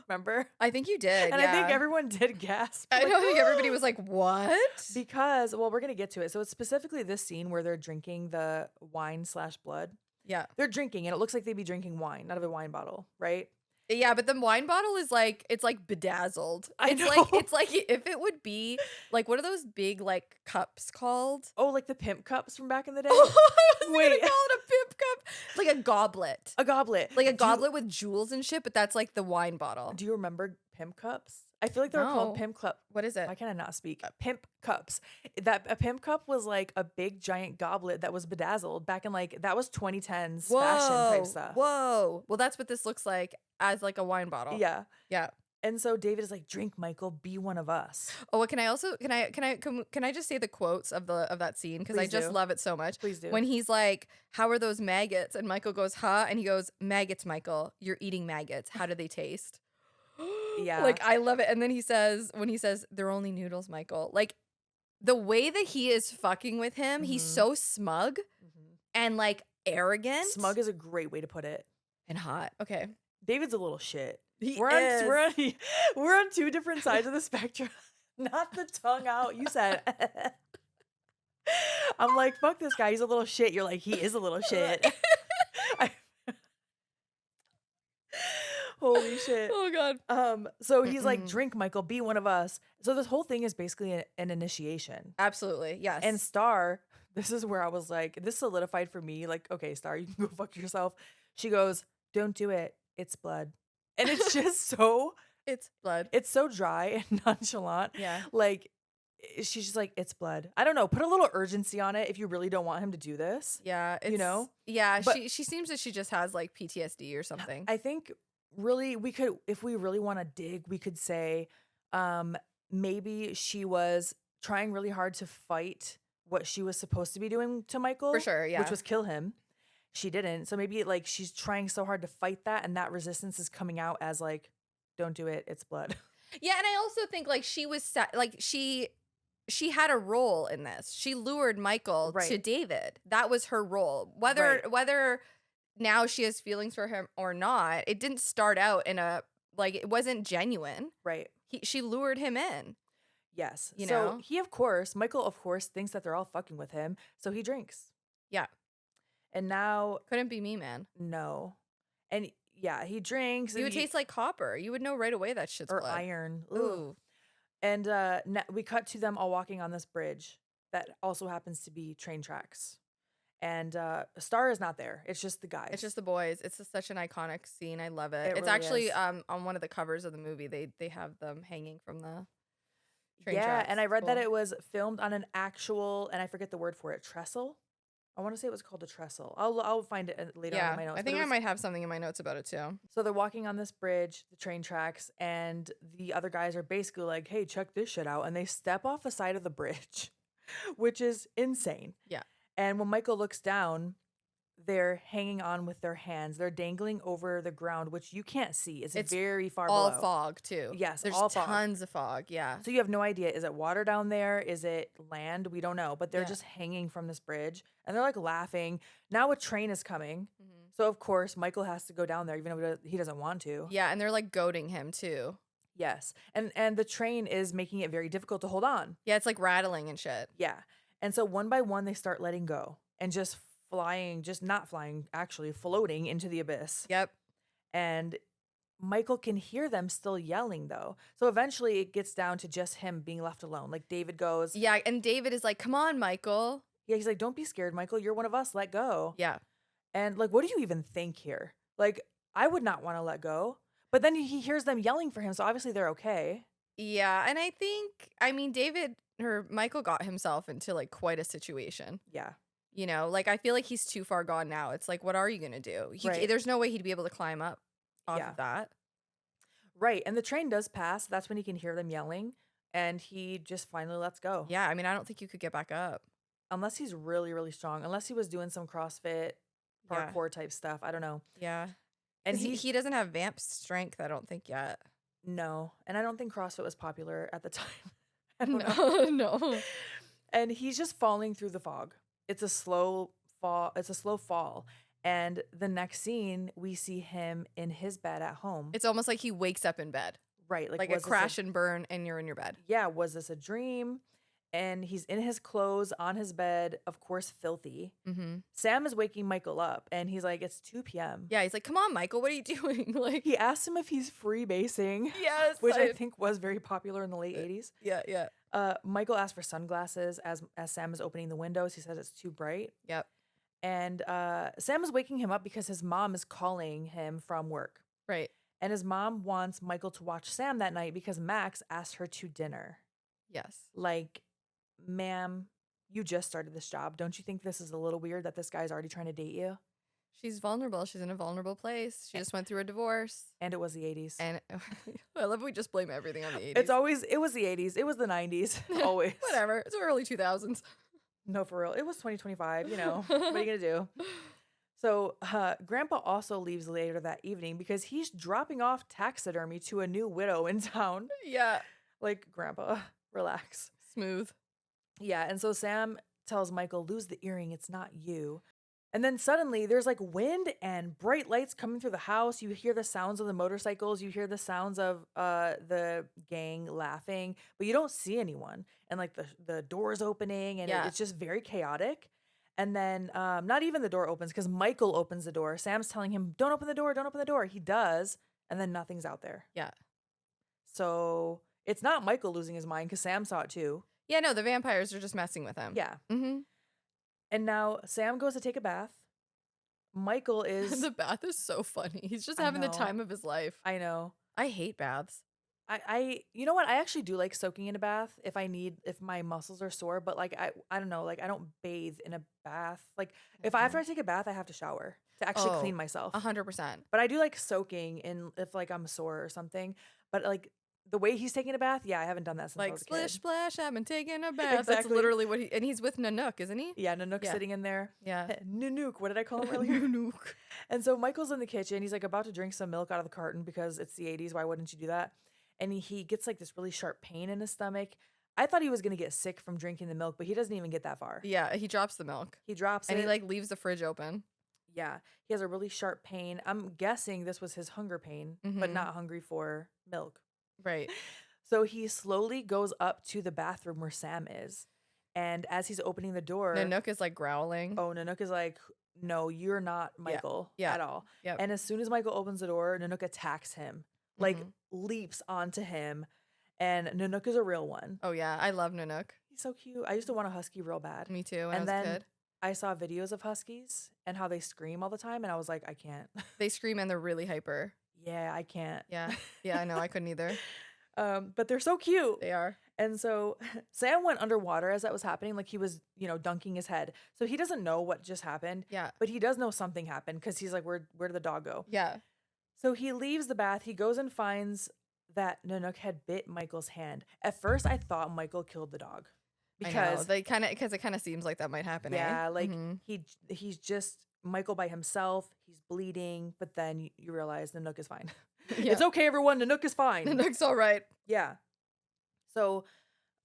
Remember? I think you did. And yeah. I think everyone did gasp. I like, know. I think everybody was like, "What?" Because, well, we're going to get to it. So it's specifically this scene where they're drinking the wine/blood. Yeah, They're drinking, and it looks like they'd be drinking wine out of a wine bottle, right? yeah. But the wine bottle is like it's like bedazzled. I It's know. like if it would be like what are those big like cups called? Oh, like the pimp cups from back in the day? I was gonna Wait. call it a pimp cup, like a goblet, A goblet. like a Do you- goblet with jewels and shit. But that's like the wine bottle. Do you remember pimp cups? I feel like they were No. called pimp cup. What is it? Why can I not speak? Pimp cups. A pimp cup was like a big giant goblet that was bedazzled back in like that was 2010s fashion type stuff. Whoa. Well, that's what this looks like as like a wine bottle. Yeah. Yeah. And so David is like, drink, Michael, be one of us. Oh, what can I just say the quotes of that scene because I Please just do. love it so much. Please do. When he's like, "How are those maggots?" and Michael goes, "Huh?" and he goes, "Maggots, Michael. You're eating maggots. How do they taste?" Yeah. Like I love it. And then when he says, "They're only noodles, Michael." Like the way that he is fucking with him, he's Mhm. so smug and like arrogant. Smug is a great way to put it. and hot. Okay. David's a little shit. He We're is. we're on two different sides of the spectrum. Not the tongue out. You said. I'm like, fuck this guy. He's a little shit. You're like, he is a little shit. I- Holy shit. Oh god. So he's like, Mm-mm. drink, Michael, be one of us. So this whole thing is basically an initiation. Absolutely. Yes. And Star, this is where I was like, this solidified for me. Like, okay, Star, you can go fuck yourself. She goes, don't do it. It's blood. And it's just it's blood. it's so dry and nonchalant. Yeah. Like, she's just like, it's blood. I don't know. Put a little urgency on it if you really don't want him to do this. Yeah. It's, know? Yeah. But- she seems that she just has like PTSD or something. I think really we could, if we really want to dig, we could say maybe she was trying really hard to fight what she was supposed to be doing to Michael. For sure, yeah. Which was kill him. She didn't. So maybe like she's trying so hard to fight that, and that resistance is coming out as like, don't do it, it's blood. Yeah, and I also think like she was like she had a role in this. She lured Michael to Right. David. That was her role. Whether now she has feelings for him or not, it didn't start out in a like it wasn't genuine. Right. She lured him in. Yes. You So know? Michael, of course, thinks that they're all fucking with him. So he drinks. Yeah. And now, Couldn't be me, man. no. And Yeah, he drinks You and would taste like copper. You would know right away that shit's or blood. iron. Ugh. Ooh. And we cut to them all walking on this bridge that also happens to be train tracks. And Star is not there. It's just the It's guys. just the boys. It's just such an iconic scene. I love it. It It's really actually is. on one of the covers of the movie. They have them hanging from the train Yeah, tracks. and I It's read that cool. it was filmed on an actual, and I forget the word for it, trestle. I want to say it was called a trestle. I'll find it later on in Yeah, my notes. I But think it I was might have something in my notes about it too. so they're walking on this bridge, the train tracks, and the other guys are basically like, "Hey, check this shit out," and they step off the side of the bridge, which is insane. Yeah. And when Michael looks down, they're hanging on with their hands. They're dangling over the ground, which you can't see. It's It's very far all below. fog too. Yes, There's all fog. tons of fog. Yeah. So you have no idea. Is it water down there? Is it land? We don't know. But they're Yeah. just hanging from this bridge and they're like laughing. Now a train is coming. Mhm. So of course Michael has to go down there even though he doesn't want to. Yeah, and they're like goading him too. Yes. And the train is making it very difficult to hold on. Yeah, it's like rattling and shit. Yeah. And so one by one they start letting go and just flying, just not flying, actually floating into the abyss. Yep. And Michael can hear them still yelling though. So eventually it gets down to just him being left alone. Like David goes, Yeah, and David is like, "Come on, Michael." yeah, he's like, "Don't be scared, Michael. You're one of us. Let go." Yeah. And like, what do you even think here? Like, I would not want to let go. But then he hears them yelling for him, so obviously they're okay. Yeah, and I mean David or Michael got himself into like quite a situation. Yeah. You know, like I feel like he's too far gone now. It's like, what are you gonna do? Right. There's no way he'd be able to climb up off Yeah. of that. Right. And the train does pass. That's when he can hear them yelling. And he just finally lets go. Yeah, I mean, I don't think you could get back up. Unless he's really, really strong. Unless he was doing some CrossFit, Yeah. parkour type stuff. I don't know. Yeah. And And he doesn't have vamp strength, I don't think yet. no. And I don't think CrossFit was popular at the time. I don't know. No, no. And he's just falling through the fog. It's a slow fall. It's a slow fall. And the next scene, we see him in his bed at home. It's almost like he wakes up in bed. Right. Like a was this crash and burn and you're in your bed. yeah, was this a dream? And he's in his clothes on his bed, of course, filthy. Mm-hmm. Sam is waking Michael up and he's like, it's 2 p.m. Yeah, he's like, "Come on, Michael, what are you doing?" Like, He asked him if he's free basing, yes. which I think was very popular in the late 80s. Yeah, yeah. Michael asked for sunglasses as Sam is opening the windows. He says it's too bright. Yep. And Sam is waking him up because his mom is calling him from work. Right. And his mom wants Michael to watch Sam that night because Max asked her to dinner. Yes. Like, ma'am, you just started this job. Don't you think this is a little weird that this guy's already trying to date you? She's vulnerable. She's in a vulnerable place. She just went through a divorce. And it was the 80s. And I love we just blame everything on the 80s. It was the 80s. It was the 90s. Always. Whatever. It's early 2000s. No, for real. It was 2025, you know. What are you going to do? So, Grandpa also leaves later that evening because he's dropping off taxidermy to a new widow in town. Yeah. Like, Grandpa, relax. Smooth. Yeah, and so Sam tells Michael, lose the earring, it's not you. And then suddenly there's like wind and bright lights coming through the house. You hear the sounds of the motorcycles, you hear the sounds of the gang laughing, but you don't see anyone. And like the doors opening and Yeah. it's just very chaotic. And then not even the door opens because Michael opens the door. Sam's telling him, don't open the door, don't open the door. He does, and then nothing's out there. Yeah. So it's not Michael losing his mind because Sam saw it too. Yeah, no, the vampires are just messing with him. Yeah. Mm-hmm. And now Sam goes to take a bath. Michael is The bath is so funny. He's just I having the know. time of his life. I know. I hate baths. I you know what? I actually do like soaking in a bath if my muscles are sore, but like I don't know, like I don't bathe in a bath. Like if after I take a bath, I have to shower to actually Oh, clean myself. 100%. But I do like soaking in if like I'm sore or something. But like the way he's taking a bath, yeah, I haven't done that since I Like was a splish kid. splash, I've been taking a bath. That's Exactly. literally what and he's with Nanook, isn't he? Yeah, Nanook's Yeah. sitting in there. Yeah. Nanook, what did I call him earlier? Nanook. And so Michael's in the kitchen. He's like about to drink some milk out of the carton because it's the 80s. Why wouldn't you do that? And he gets like this really sharp pain in his stomach. I thought he was going to get sick from drinking the milk, but he doesn't even get that far. Yeah, he drops the milk. He drops And it. he like leaves the fridge open. yeah, he has a really sharp pain. I'm guessing this was his hunger pain, but Mhm. not hungry for milk. Right. So he slowly goes up to the bathroom where Sam is. And as he's opening the door, Nanook is like growling. oh, Nanook is like, no, you're not Yeah. Michael Yeah. at all. Yep. And as soon as Michael opens the door, Nanook attacks him, like leaps onto him. And Nanook is a real one. Oh, yeah. I love Nanook. He's so cute. I used to want a husky real bad. Me too, when I And was a then kid. I saw videos of huskies and how they scream all the time. And I was like, I can't. They scream and they're really hyper. Yeah, I can't. Yeah. Yeah, I know. I couldn't either. But they're so cute. They are. And so Sam went underwater as that was happening. Like he was, dunking his head. So he doesn't know what just happened. Yeah. But he does know something happened because he's like, where did the dog go? Yeah. So he leaves the bath. He goes and finds that Nanook had bit Michael's hand. At first, I thought Michael killed the dog because it kind of seems like that might happen. yeah, like Mhm. he's just Michael by himself. He's bleeding, but then you realize Nanook is fine. Yeah. It's okay, everyone. Nanook is fine. Nanook's all right. Yeah. So,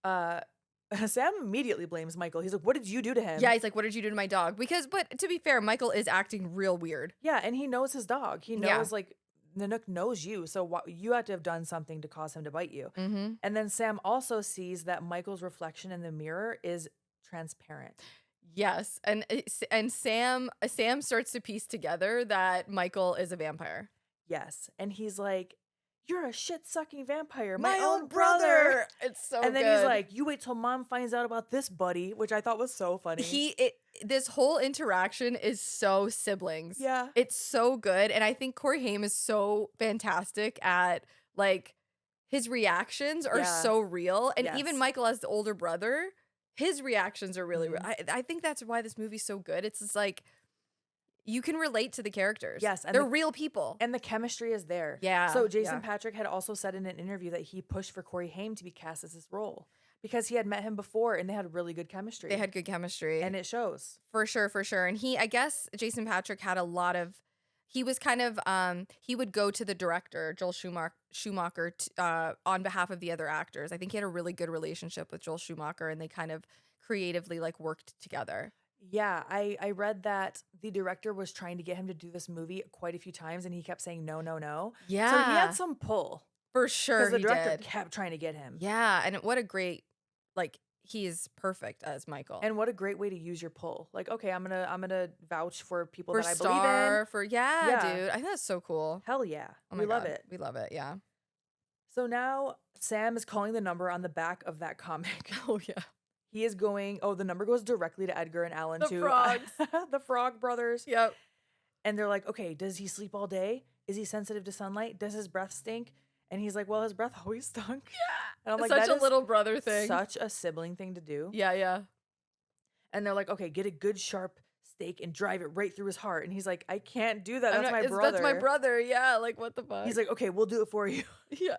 Sam immediately blames Michael. He's like, "What did you do to him?" Yeah, he's like, "What did you do to my dog?" But to be fair, Michael is acting real weird. Yeah, and he knows his dog. He Yeah. knows like Nanook knows you, so you had to have done something to cause him to bite you. Mm-hmm. And then Sam also sees that Michael's reflection in the mirror is transparent. Yes, and Sam starts to piece together that Michael is a vampire. Yes, and he's like, "You're a shit-sucking vampire, my own brother." It's so And then good. he's like, "You wait till mom finds out about this, buddy," which I thought was so funny. This whole interaction is so siblings. Yeah. It's so good. And I think Corey Haim is so fantastic at like his reactions are Yeah. so real. And even Yes. Michael as the older brother, his reactions are really real. I think that's why this movie's so good. It's just like you can relate to the characters. Yes, and they're real people. And the chemistry is there. Yeah, So Jason yeah. Patrick had also said in an interview that he pushed for Corey Haim to be cast as this role because he had met him before and they had really good chemistry. They had good chemistry. And it shows. For sure, for sure. And I guess Jason Patrick had a lot of, he was kind of, he would go to the director, Joel Schumacher, on behalf of the other actors. I think he had a really good relationship with Joel Schumacher and they kind of creatively like worked together. Yeah, I read that the director was trying to get him to do this movie quite a few times and he kept saying no, no, no. Yeah. So he had some pull. For sure, Because the he director did. kept trying to get him. Yeah, and what a great, like, he is perfect as Michael. And what a great way to use your pull. Like, okay, I'm gonna vouch for people for that I Star, believe in. yeah, dude. I think that's so cool. Hell yeah. Oh my We love God. it. We love it, yeah. So now Sam is calling the number on the back of that comic. Oh, yeah. He is going, the number goes directly to Edgar and Alan The too. frogs. The Frog brothers. Yep. And they're like, okay, does he sleep all day? Is he sensitive to sunlight? Does his breath stink? And he's like, well, his breath always stunk. Yeah. And I'm like, such that a is little brother thing. such a sibling thing to do. Yeah, yeah. And they're like, okay, get a good sharp stake and drive it right through his heart. And he's like, I can't do that. That's my brother. That's my brother. Yeah, like what the fuck? He's like, okay, we'll do it for you. yeah.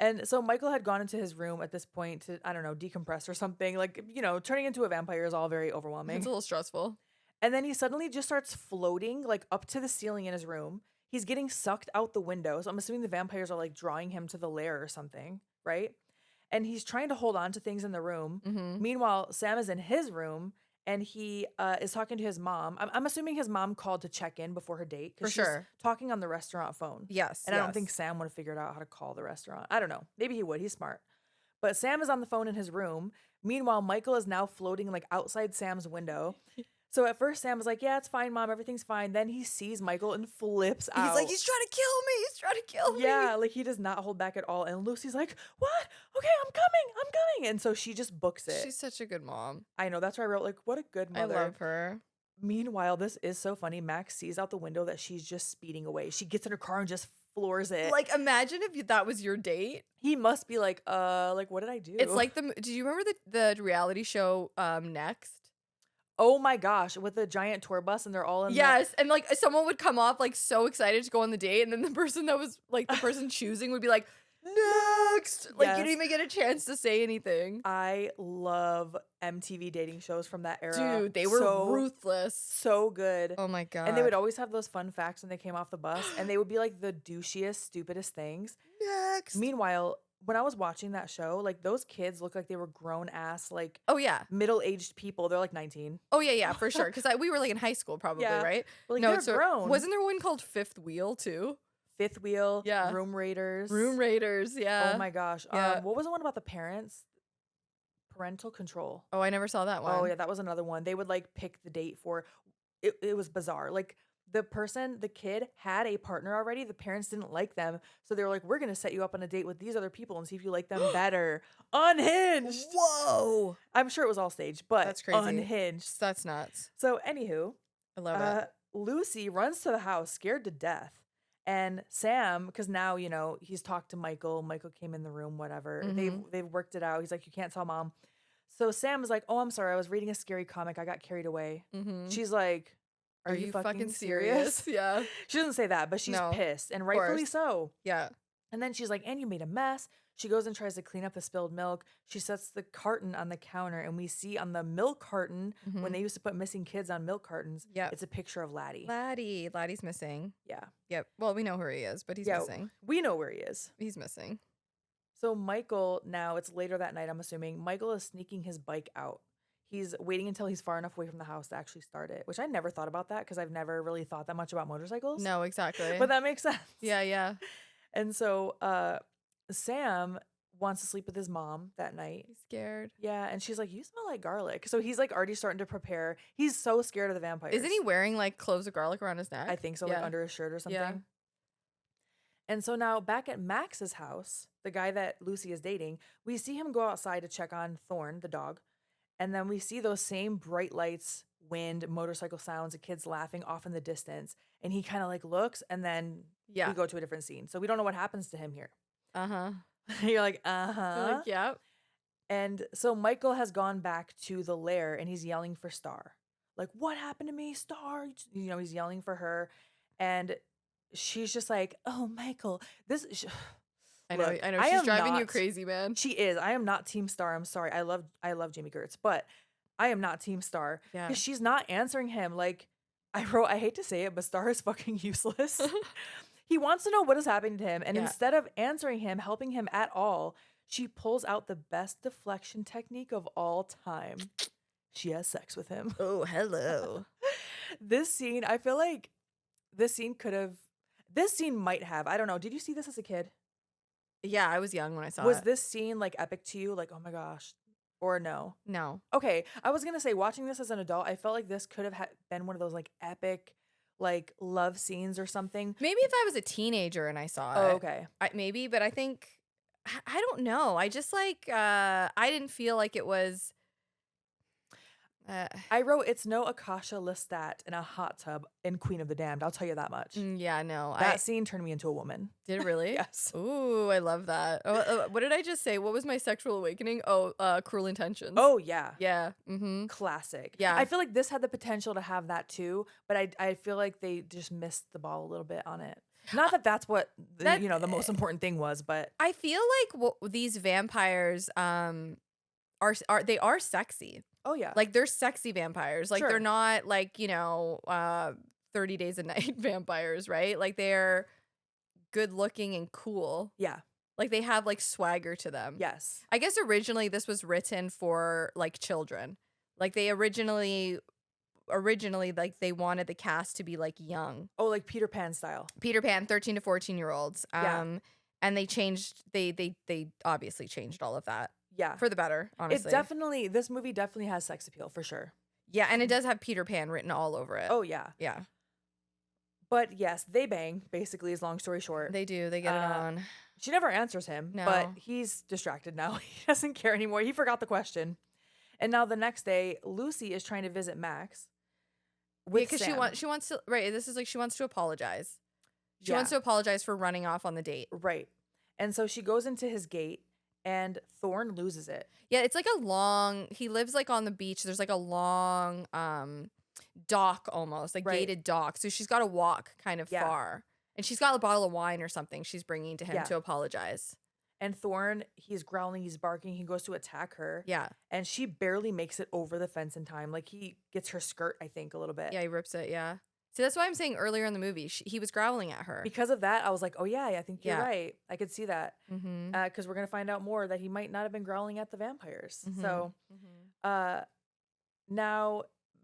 And so Michael had gone into his room at this point to, I don't know, decompress or something. Like, turning into a vampire is all very overwhelming. It's a little stressful. And then he suddenly just starts floating like up to the ceiling in his room. He's getting sucked out the window. So I'm assuming the vampires are like drawing him to the lair or something, right? And he's trying to hold on to things in the room. Mm-hmm. Meanwhile, Sam is in his room and he is talking to his mom. I'm assuming his mom called to check in before her date. For She's sure. talking on the restaurant phone. Yes. And I don't think Sam would have figured out how to call the restaurant. I don't know. Maybe he would. He's smart. But Sam is on the phone in his room. Meanwhile, Michael is now floating like outside Sam's window. So at first Sam was like, yeah, it's fine, Mom. Everything's fine. Then he sees Michael and flips out. He's like, he's trying to kill me. He's trying to kill me. Yeah, like he does not hold back at all. And Lucy's like, what? Okay, I'm coming. And so she just books it. She's such a good mom. I know. That's why I wrote, like, what a good mother. I love her. Meanwhile, this is so funny. Max sees out the window that she's just speeding away. She gets in her car and just floors it. Like, imagine if that was your date. He must be like, what did I do? It's like do you remember the reality show Next? Oh my gosh, with the giant tour bus and they're all in Yes, and like someone would come off like so excited to go on the date, and then the person that was like the person choosing would be like, next. Like you didn't even get a chance to say anything. I love MTV dating shows from that era. Dude, they were ruthless. So good. Oh my God. And they would always have those fun facts when they came off the bus, and they would be like the douchiest, stupidest things. Next. Meanwhile, when I was watching that show, like those kids look like they were grown ass, like oh yeah, middle-aged people. They're like 19. Oh yeah, for sure. Because we were like in high school probably, right? Like, no, they're grown. Wasn't there one called Fifth Wheel too? Fifth Wheel, yeah. Room Raiders. Yeah. Oh my gosh. Yeah. What was the one about the parents? Parental Control. Oh, I never saw that one. Oh yeah, that was another one. They would like pick the date for it was bizarre. Like the kid had a partner already. The parents didn't like them. So they were like, we're going to set you up on a date with these other people and see if you like them better. Unhinged. Whoa. I'm sure it was all staged, but That's crazy. unhinged. That's nuts. So, anywho, I love it. Lucy runs to the house scared to death. And Sam, because now, you know, he's talked to Michael. Michael came in the room, whatever. They've worked it out. He's like, you can't tell mom. So Sam is like, oh, I'm sorry. I was reading a scary comic. I got carried away. She's like, are you fucking serious? Yeah. She doesn't say that, but she's pissed, and rightfully so. Yeah. And then she's like, and you made a mess. She goes and tries to clean up the spilled milk. She sets the carton on the counter, and we see on the milk carton, when they used to put missing kids on milk cartons, it's a picture of Laddie. Laddie's missing. Yeah. Yep. Well, we know where he is, but he's missing. We know where he is. He's missing. So Michael, now it's later that night, I'm assuming, Michael is sneaking his bike out. He's waiting until he's far enough away from the house to actually start it, which I never thought about that because I've never really thought that much about motorcycles. No, exactly. But that makes sense. Yeah, yeah. And so Sam wants to sleep with his mom that night. He's scared. Yeah, and she's like, you smell like garlic. So he's like already starting to prepare. He's so scared of the vampires. Isn't he wearing like cloves of garlic around his neck? I think so, like under his shirt or something. Yeah. And so now back at Max's house, the guy that Lucy is dating, we see him go outside to check on Thorn, the dog. And then we see those same bright lights, wind, motorcycle sounds, and kids laughing off in the distance. And he kind of like looks, and then we go to a different scene. So we don't know what happens to him here. Uh-huh. You're like, uh-huh. Like, yeah. And so Michael has gone back to the lair, and he's yelling for Star. Like, what happened to me, Star? You know, he's yelling for her. And she's just like, oh, Michael, I know. She's driving you crazy, man. She is. I am not Team Star. I'm sorry. I love Jamie Gertz, but I am not Team Star. Yeah. Because she's not answering him. Like, I hate to say it, but Star is fucking useless. He wants to know what is happening to him. And instead of answering him, helping him at all, she pulls out the best deflection technique of all time. She has sex with him. Oh, hello. This scene, I feel like this scene might have. I don't know. Did you see this as a kid? Yeah, I was young when I saw it. Was this scene like epic to you? Like, oh my gosh. Or no? No. Okay. I was going to say, watching this as an adult, I felt like this could have been one of those like epic, like love scenes or something. Maybe if I was a teenager and I saw it. Oh, okay. Maybe, but I think, I don't know. I just like, I didn't feel like it was. I wrote, it's no Akasha Lestat in a hot tub in Queen of the Damned. I'll tell you that much. Yeah, no. That scene turned me into a woman. Did it really? Yes. Ooh, I love that. What did I just say? What was my sexual awakening? Oh, Cruel Intentions. Oh, yeah. Yeah. Mm-hmm. Classic. Yeah. I feel like this had the potential to have that too, but I feel like they just missed the ball a little bit on it. Not that that's what the most important thing was, but I feel like these vampires are sexy. Oh yeah. Like they're sexy vampires. Like they're not like, 30 Days a Night vampires, right? Like they're good looking and cool. Yeah. Like they have like swagger to them. Yes. I guess originally this was written for like children. Like they originally like they wanted the cast to be like young. Oh, like Peter Pan style. Peter Pan, 13 to 14-year-olds. Yeah. And they changed they obviously changed all of that. Yeah. For the better, honestly. This movie definitely has sex appeal for sure. Yeah, and it does have Peter Pan written all over it. Oh, yeah. Yeah. But yes, they bang, basically, is long story short. They do. They get it on. She never answers him, but he's distracted now. He doesn't care anymore. He forgot the question. And now the next day, Lucy is trying to visit Max with Sam. Because she wants to, right, this is like she wants to apologize. She wants to apologize for running off on the date. Right. And so she goes into his gate. And Thorn loses it. Yeah, it's like he lives like on the beach. There's like a long dock almost, like gated dock. So she's got to walk kind of far. And she's got a bottle of wine or something she's bringing to him to apologize. And Thorn, he's growling, he's barking, he goes to attack her. Yeah. And she barely makes it over the fence in time. Like he gets her skirt, I think, a little bit. Yeah, he rips it, yeah. See, that's why I'm saying earlier in the movie, he was growling at her. Because of that, I was like, oh, yeah, I think you're right. I could see that. Because we're going to find out more that he might not have been growling at the vampires. So now,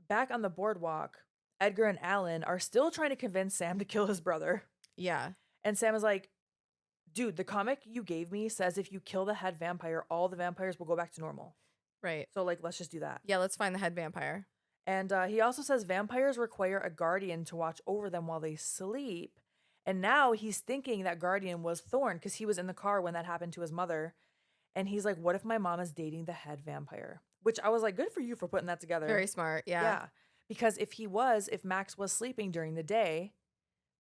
back on the boardwalk, Edgar and Alan are still trying to convince Sam to kill his brother. Yeah. And Sam is like, dude, the comic you gave me says if you kill the head vampire, all the vampires will go back to normal. Right. So, like, let's just do that. Yeah, let's find the head vampire. And he also says vampires require a guardian to watch over them while they sleep. And now he's thinking that guardian was Thorne because he was in the car when that happened to his mother. And he's like, what if my mom is dating the head vampire? Which I was like, good for you for putting that together. Very smart. Yeah. Yeah. Because if Max was sleeping during the day,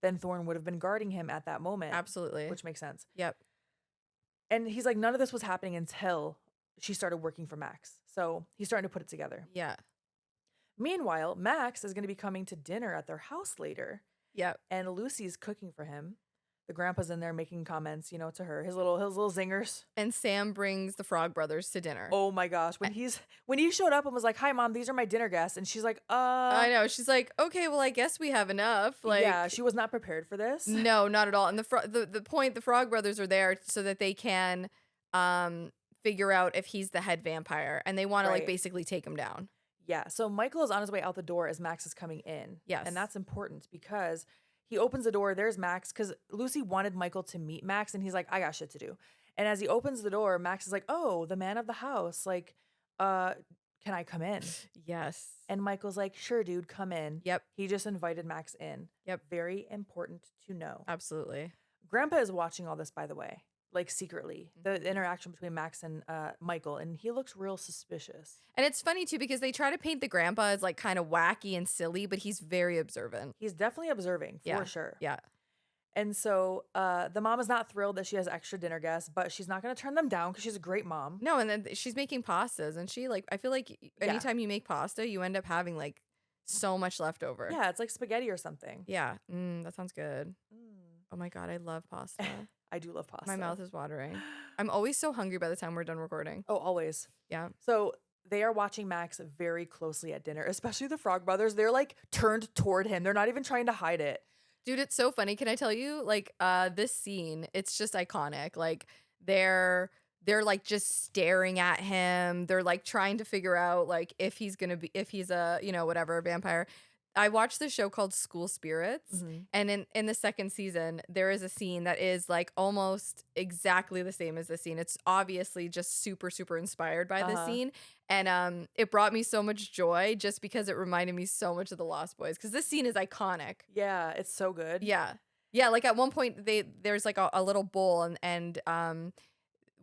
then Thorne would have been guarding him at that moment. Absolutely. Which makes sense. Yep. And he's like, none of this was happening until she started working for Max. So he's starting to put it together. Yeah. Meanwhile, Max is going to be coming to dinner at their house later. Yep. And Lucy's cooking for him. The grandpa's in there making comments, you know, to her, his little zingers. And Sam brings the Frog Brothers to dinner. Oh my gosh, when he showed up and was like, "Hi, Mom, these are my dinner guests," and she's like, I know. She's like, okay, well, I guess we have enough. Like, yeah, she was not prepared for this. No, not at all. And the Frog Brothers are there so that they can figure out if he's the head vampire, and they want to like basically take him down. Yeah. So Michael is on his way out the door as Max is coming in. Yes, and that's important because he opens the door. There's Max because Lucy wanted Michael to meet Max, and he's like, "I got shit to do." And as he opens the door, Max is like, "Oh, the man of the house. Like, can I come in?" Yes. And Michael's like, "Sure, dude, come in." Yep. He just invited Max in. Yep. Very important to know. Absolutely. Grandpa is watching all this, by the way, like secretly, the interaction between Max and Michael, and he looks real suspicious. And it's funny too because they try to paint the grandpa as like kind of wacky and silly, but he's very observant. He's definitely observing for sure. Yeah. And so the mom is not thrilled that she has extra dinner guests, but she's not going to turn them down because she's a great mom. No, and then she's making pastas, and she like I feel like anytime you make pasta, you end up having like so much left over. Yeah, it's like spaghetti or something. Yeah, that sounds good. Oh my God, I love pasta. I do love pasta. My mouth is watering. I'm always so hungry by the time we're done recording. Oh, always. Yeah. So they are watching Max very closely at dinner, especially the Frog Brothers. They're like turned toward him. They're not even trying to hide it. Dude, it's so funny. Can I tell you, like, this scene, it's just iconic. Like, they're like just staring at him. They're like trying to figure out like if he's a, you know, whatever, vampire. I watched this show called School Spirits, and in the second season, there is a scene that is like almost exactly the same as this scene. It's obviously just super, super inspired by this scene. And it brought me so much joy just because it reminded me so much of The Lost Boys, because this scene is iconic. Yeah, it's so good. Yeah. Yeah, like at one point there's like a little bowl and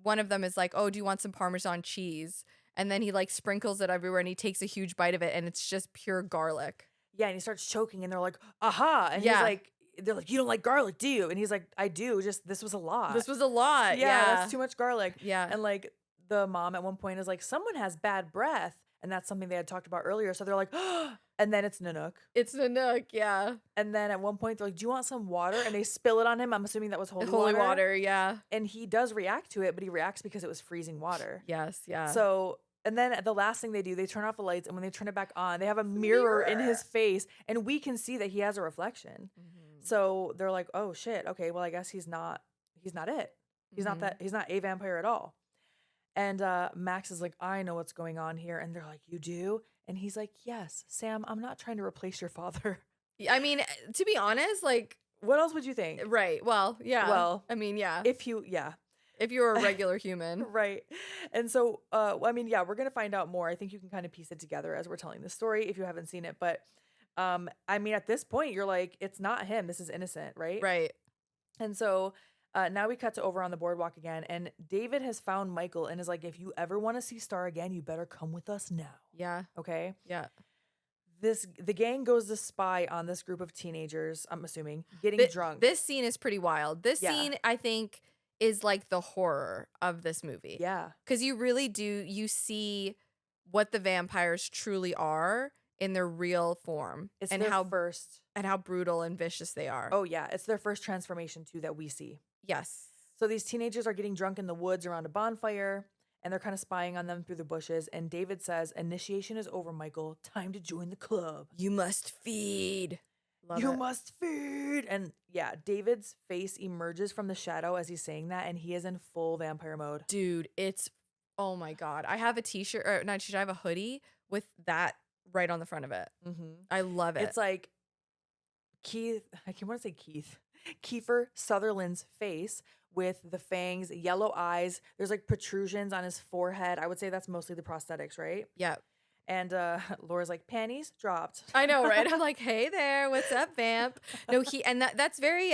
one of them is like, "Oh, do you want some Parmesan cheese?" And then he like sprinkles it everywhere and he takes a huge bite of it and it's just pure garlic. Yeah, and he starts choking and they're like, "Aha." And he's like, they're like, "You don't like garlic, do you?" And he's like, "I do, just this was a lot." This was a lot. Yeah, that's too much garlic. Yeah. And like the mom at one point is like, "Someone has bad breath." And that's something they had talked about earlier. So they're like, "Oh," and then it's Nanook. It's Nanook, yeah. And then at one point they're like, "Do you want some water?" And they spill it on him. I'm assuming that was holy water, yeah. And he does react to it, but he reacts because it was freezing water. Yes, yeah. So, and then the last thing they do, they turn off the lights, and when they turn it back on, they have a mirror in his face, and we can see that he has a reflection. So they're like, "Oh shit, okay, well I guess he's not it. He's not a vampire at all." And Max is like, "I know what's going on here." And they're like, "You do?" And he's like, "Yes, Sam, I'm not trying to replace your father." I mean, to be honest, like, what else would you think? Right. Well, yeah. Well, I mean, yeah. If you were a regular human. Right. And so, I mean, yeah, we're going to find out more. I think you can kind of piece it together as we're telling this story if you haven't seen it. But, I mean, at this point, you're like, it's not him. This is innocent, right? Right. And so now we cut to over on the boardwalk again. And David has found Michael and is like, "If you ever want to see Star again, you better come with us now." Yeah. Okay? Yeah. The gang goes to spy on this group of teenagers, I'm assuming, getting drunk. This scene is pretty wild. This scene, I think, is like the horror of this movie. Yeah. Because you really do, you see what the vampires truly are in their real form. It's and their how first. And how brutal and vicious they are. Oh, yeah. It's their first transformation, too, that we see. Yes. So these teenagers are getting drunk in the woods around a bonfire, and they're kind of spying on them through the bushes. And David says, "Initiation is over, Michael. Time to join the club. You must feed." You must feed." And yeah, David's face emerges from the shadow as he's saying that, and he is in full vampire mode. Dude, oh my God. I have a t-shirt, or not t-shirt, I have a hoodie with that right on the front of it. I love it. It's like Kiefer Sutherland's face with the fangs, yellow eyes. There's like protrusions on his forehead. I would say that's mostly the prosthetics, right? Yeah. And Laura's like, panties dropped. I know, right? I'm like, hey there, what's up, vamp? No, that's very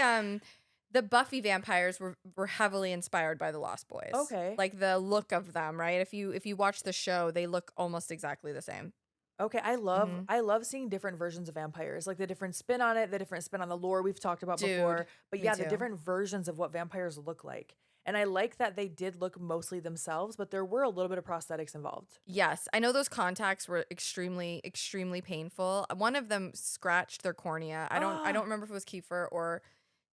the Buffy vampires were heavily inspired by the Lost Boys. Okay. Like the look of them, right? If you watch the show, they look almost exactly the same. Okay, Mm-hmm. I love seeing different versions of vampires, like the different spin on it, the different spin on the lore we've talked about Dude, before. But me yeah, the too. different versions of what vampires look like. And I like that they did look mostly themselves, but there were a little bit of prosthetics involved. Yes, I know those contacts were extremely, extremely painful. One of them scratched their cornea. I don't Ah, remember if it was Kiefer or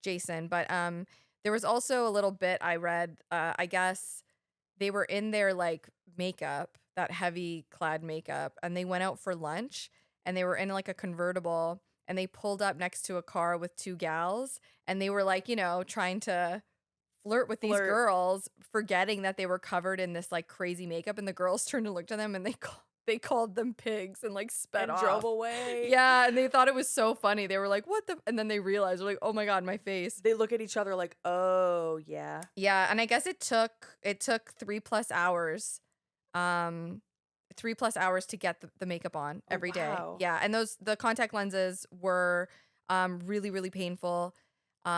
Jason, but there was also a little bit I read. I guess they were in their like makeup, that heavy clad makeup, and they went out for lunch and they were in like a convertible and they pulled up next to a car with two gals and they were like, trying to flirt with these flirt girls, forgetting that they were covered in this like crazy makeup, and the girls turned and looked at them and they called them pigs and like sped and drove off. away. Yeah, and they thought it was so funny. They were like, "What the?" And then they realized, they're like, "Oh my god, my face." They look at each other like, oh, yeah. Yeah, and I guess it took 3+ hours, um, 3+ hours to get the makeup on Oh, every day. wow. Yeah, and the contact lenses were really really painful. Did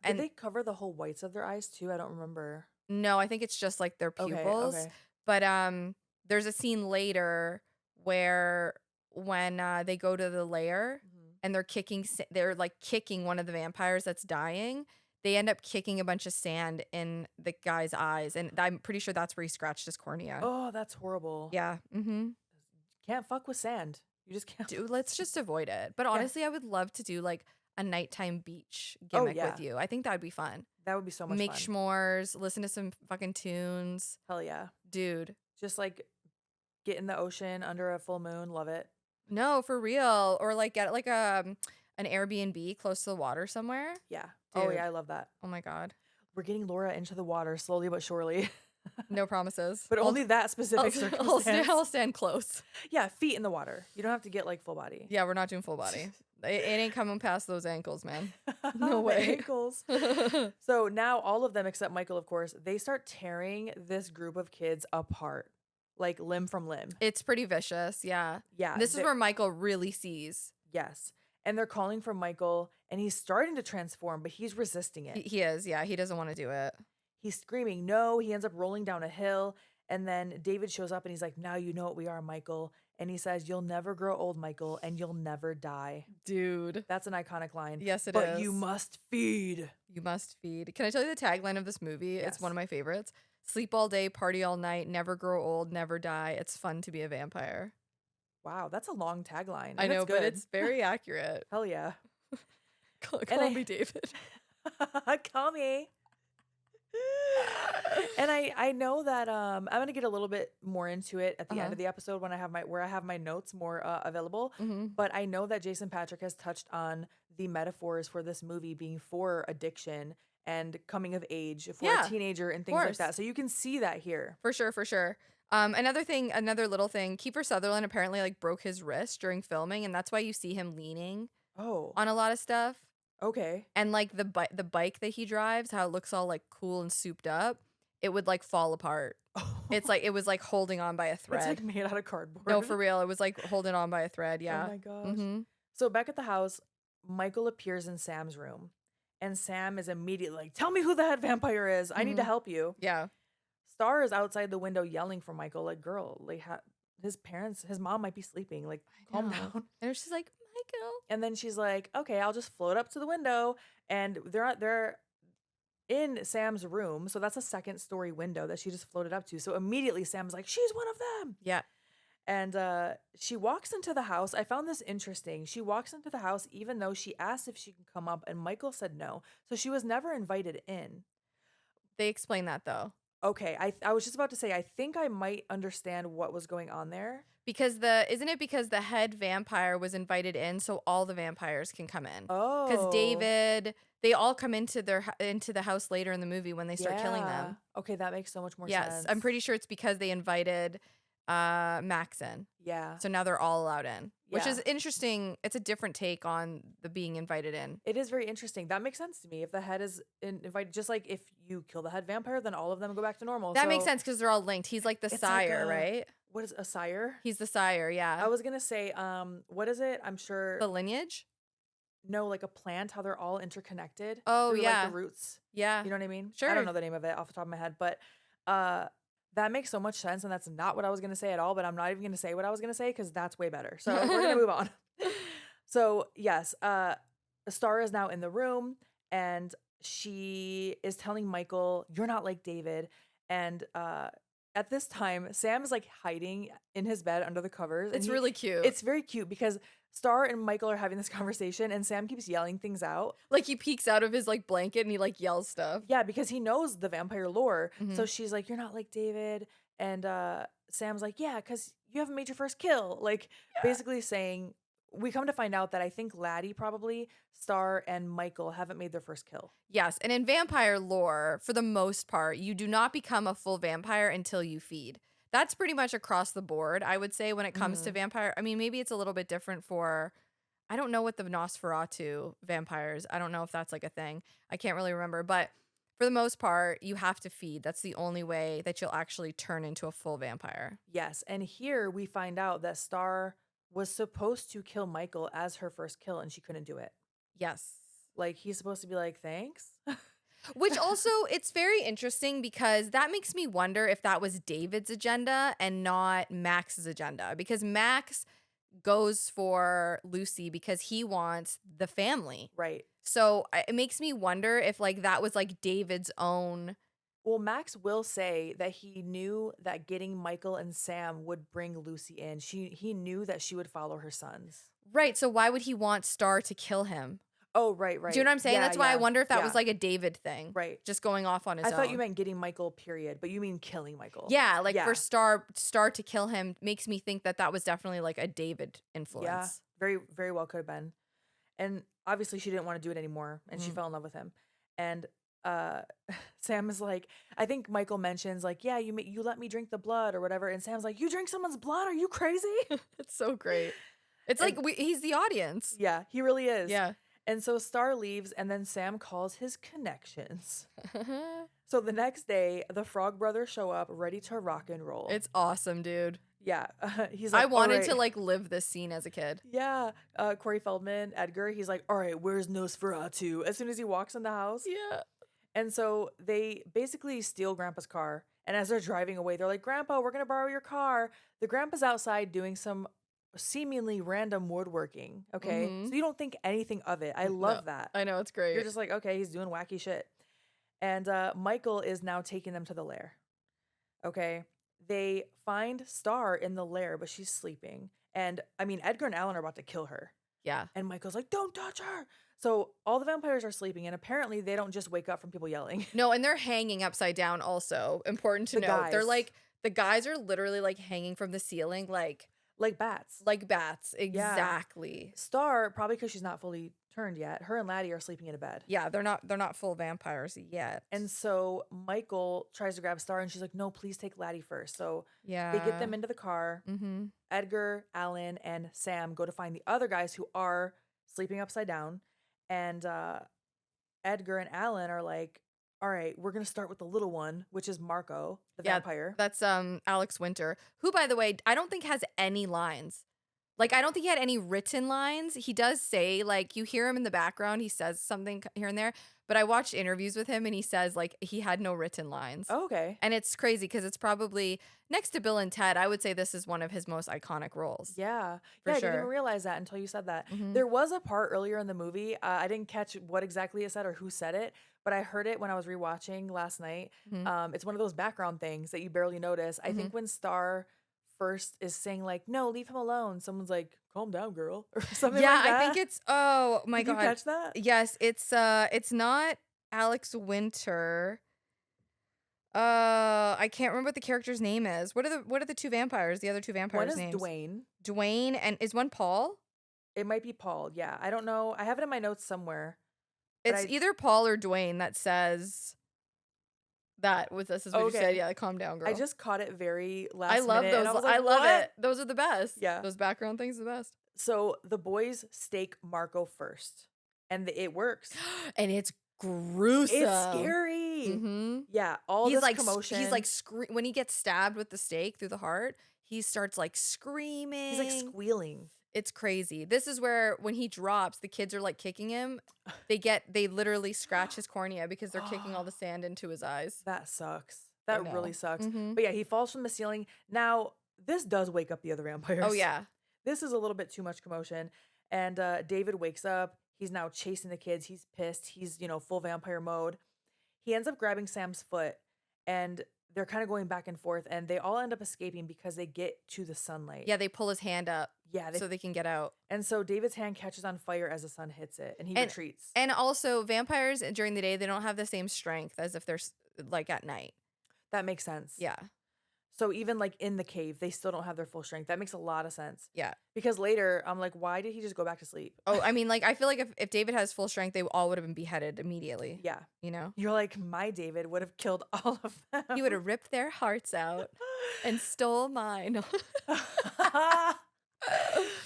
And they cover the whole whites of their eyes too? I don't remember. No, I think it's just like their Okay, pupils. okay. But there's a scene later where when they go to the lair Mhm. and they're like kicking one of the vampires that's dying. They end up kicking a bunch of sand in the guy's eyes, and I'm pretty sure that's where he scratched his cornea. Oh, that's horrible. Yeah. Mm-hmm. Can't fuck with sand. You just can't. Dude, let's just avoid it. But Yeah. honestly, I would love to do like a nighttime beach Oh, gimmick yeah. with you. I think that would be fun. That would be so much Make fun. s'mores, listen to some fucking tunes. Hell yeah. Dude. Just like get in the ocean under a full moon. Love it. No, for real. Or like get like an Airbnb close to the water somewhere. Yeah. Oh, Dude. yeah. I love that. Oh my god. We're getting Laura into the water slowly but surely. No promises. But only that I'll, specific circumstance. I'll stand close. Yeah, feet in the water. You don't have to get like full body. Yeah, we're not doing full body. It ain't coming past those ankles, man. No The way. ankles. So now all of them, except Michael, of course, they start tearing this group of kids apart, like limb from limb. It's pretty vicious. Yeah. Yeah. This is where Michael really sees. Yes. And they're calling for Michael, and he's starting to transform, but he's resisting it. He is. Yeah. He doesn't want to do it. He's screaming no. He ends up rolling down a hill. And then David shows up and he's like, now you know what we are, Michael. And he says, you'll never grow old, Michael, and you'll never die. Dude. That's an iconic line. Yes, it but is. you must feed. You must feed. Can I tell you the tagline of this movie? Yes. It's one of my favorites. Sleep all day, party all night, never grow old, never die. It's fun to be a vampire. Wow, that's a long tagline. I and know, it's but good. it's very accurate. Hell yeah. Call me David. Call me. And I know that I'm gonna get a little bit more into it at the end of the episode when I have my notes more available. Mm-hmm. But I know that Jason Patrick has touched on the metaphors for this movie being for addiction and coming of age for a teenager and things like that. So you can see that here. For sure, for sure. Another little thing, Kiefer Sutherland apparently like broke his wrist during filming, and that's why you see him leaning Oh, on a lot of stuff. okay. And like the bike that he drives, how it looks all like cool and souped up, it would like fall apart. It's like it was like holding on by a thread. It's like made out of cardboard. No, for real, it was like holding on by a thread. Yeah. Oh my gosh. Mm-hmm. So back at the house, Michael appears in Sam's room, and Sam is immediately like, "Tell me who the head vampire is. I need to help you." Yeah. Star is outside the window yelling for Michael, like, "Girl, like, his mom might be sleeping. Like, calm down." And she's like, Michael. And then she's like, "Okay, I'll just float up to the window." And they're in Sam's room, so that's a second story window that she just floated up to. So immediately Sam's like, "She's one of them." Yeah. And she walks into the house. I found this interesting. She walks into the house even though she asked if she can come up, and Michael said no. So she was never invited in. They explain that though. Okay, I was just about to say, I think I might understand what was going on there. Because isn't it because the head vampire was invited in so all the vampires can come in? Oh. Because David, they all come into the house later in the movie when they start killing them. Okay, that makes so much more Yes, sense. I'm pretty sure it's because they invited Max in. Yeah. So now they're all allowed in, which Yeah. is interesting. It's a different take on the being invited in. It is very interesting. That makes sense to me. If the head is invited, just like if you kill the head vampire, then all of them go back to normal. That So makes sense because they're all linked. He's like the it's sire, like right? what is a sire? He's the sire, I yeah. was gonna say, what is it? I'm The sure lineage? no, like a plant, how they're all interconnected Oh, through like the yeah. roots. Yeah. You know what I mean? I don't Sure. know the name of it off the top of my head, but uh that makes so much sense, and that's not what I was gonna say at all, but I'm not even gonna say what I was gonna say because that's way better. So we're gonna move on. So yes, Star is now in the room and she is telling Michael, "You're not like David." And at this time, Sam is like hiding in his bed under the covers, and It's really cute. it's very cute because Star and Michael are having this conversation, and Sam keeps yelling things out. Like, he peeks out of his, like, blanket and he, like, yells stuff. Yeah, because he knows the vampire lore. So Mhm. she's like, "You're not like David," and Sam's like, "Yeah, because you haven't made your first kill." Like Yeah. basically saying, we come to find out that I think Laddie probably, Star, and Michael haven't made their first kill. Yes, and in vampire lore, for the most part, you do not become a full vampire until you feed. That's pretty much across the board, I would say, when it comes to Mhm. vampire. I mean, maybe it's a little bit different for, I don't know what the Nosferatu vampires, I don't know if that's like a thing. I can't really remember, but for the most part, you have to feed. That's the only way that you'll actually turn into a full vampire. Yes, and here we find out that Star was supposed to kill Michael as her first kill, and she couldn't do it. Yes. Like he's supposed to be like, "Thanks." Which also, it's very interesting because that makes me wonder if that was David's agenda and not Max's agenda. Because Max goes for Lucy because he wants the family. Right. So it makes me wonder if like that was like David's own. Well, Max will say that he knew that getting Michael and Sam would bring Lucy in. He knew that she would follow her sons. Right. So why would he want Star to kill him? Oh, right, Do you right. know what I'm saying? Yeah, That's why I yeah, wonder if that yeah. was like a David thing. Right. Just going off on his I thought you own. meant getting Michael, period, but you mean killing Michael. Yeah, like for Yeah. Star to kill him makes me think that that was definitely like a David Yeah. influence. Very, very well could have been. And obviously she didn't want to do it anymore, and she Mhm. fell in love with him. And uh Sam is like, I think Michael mentions like, "Yeah, you let me drink the blood or whatever." And Sam's like, "You drink someone's blood? Are you crazy?" It's so great. It's And like he's the audience. yeah, he really is. Yeah. And so Star leaves, and then Sam calls his connections. So the next day, the Frog Brothers show up ready to rock and roll. It's awesome, dude. Yeah. He's I like, "All wanted to right." like live this scene as a kid. Yeah. Corey Feldman, Edgar, he's like, "All right, where's Nosferatu?" As soon as he walks in the house. Yeah. And so they basically steal Grandpa's car. And as they're driving away, they're like, "Grandpa, we're going to borrow your car." The grandpa's outside doing some seemingly random woodworking. Okay. Mhm. So you don't think anything of it. I No, love that. I know it's great. You're just like, okay, he's doing wacky shit. And Michael is now taking them to the lair. Okay. They find Star in the lair, but she's sleeping. And I mean, Edgar and Alan are about to kill her. Yeah. And Michael's like, "Don't touch her." So all the vampires are sleeping, and apparently they don't just wake up from people yelling. No, and they're hanging upside down also. Important to The note. They're guys. like the guys are literally like hanging from the ceiling Like bats. like bats. Exactly. Star, probably because she's not fully turned yet, her and Laddie are sleeping in a bed. Yeah, they're not full vampires yet. And so Michael tries to grab Star, and she's like, "No, please take Laddie first." So yeah. they get them into the car. Mhm. Edgar, Alan, and Sam go to find the other guys who are sleeping upside down. And Edgar and Alan are like, "All right, we're going to start with the little one, which is Marco, the Yeah, vampire." that's Alex Winter, who by the way, I don't think has any lines. Like I don't think he had any written lines. He does say like you hear him in the background, he says something here and there, but I watched interviews with him and he says like he had no written lines. Oh, okay. And it's crazy because it's probably next to Bill and Ted, I would say this is one of his most iconic roles. Yeah. For Yeah, I didn't even sure. realize that until you said that. Mhm. There was a part earlier in the movie. I didn't catch what exactly it said or who said it, but I heard it when I was rewatching last night. Mhm. It's one of those background things that you barely notice. I think Mhm. when Star first is saying like, "No, leave him alone," someone's like, "Calm down, girl," or something Yeah, like that. I think it's oh my Did you god. catch that? Yes, it's not Alex Winter. I can't remember what the character's name is. What are the two vampires? The other two One vampires' is names? Dwayne. Dwayne and is one Paul? It might be Paul. Yeah, I don't know. I have it in my notes somewhere. But It's I either Paul or Dwayne that says that with this is what you said. okay. Yeah, like, calm down, girl. I just caught it very I last love minute, and those. I was I like, love "What?" it. Those are the best. Yeah. Those background things are the best. So the boys stake Marco first, and it works. And it's gruesome. It's scary. Mm-hmm. Yeah, all He's this like commotion. he's like when he gets stabbed with the stake through the heart, he starts like He's like screaming. squealing. It's crazy. This is where when he drops, the kids are like kicking him. They literally scratch his cornea because they're kicking all the sand into his eyes. That sucks. I That really know. sucks. Mm-hmm. But yeah, he falls from the ceiling. Now, this does wake up the other vampires. Oh yeah. This is a little bit too much commotion. And David wakes up. He's now chasing the kids. He's pissed. He's, full vampire mode. He ends up grabbing Sam's foot and they're kind of going back and forth and they all end up escaping because they get to the sunlight. Yeah, they pull his hand up so they can get out. And so David's hand catches on fire as the sun hits it and he retreats. And also vampires during the day, they don't have the same strength as if they're like at night. That makes sense. Yeah. So even like in the cave, they still don't have their full strength. That makes a lot of sense. Yeah. Because later, I'm like, why did he just go back to sleep? Oh, I mean, like, I feel like if David has full strength, they all would have been beheaded immediately. Yeah. You know? You're like, my David would have killed all of them. He would have ripped their hearts out and stole mine.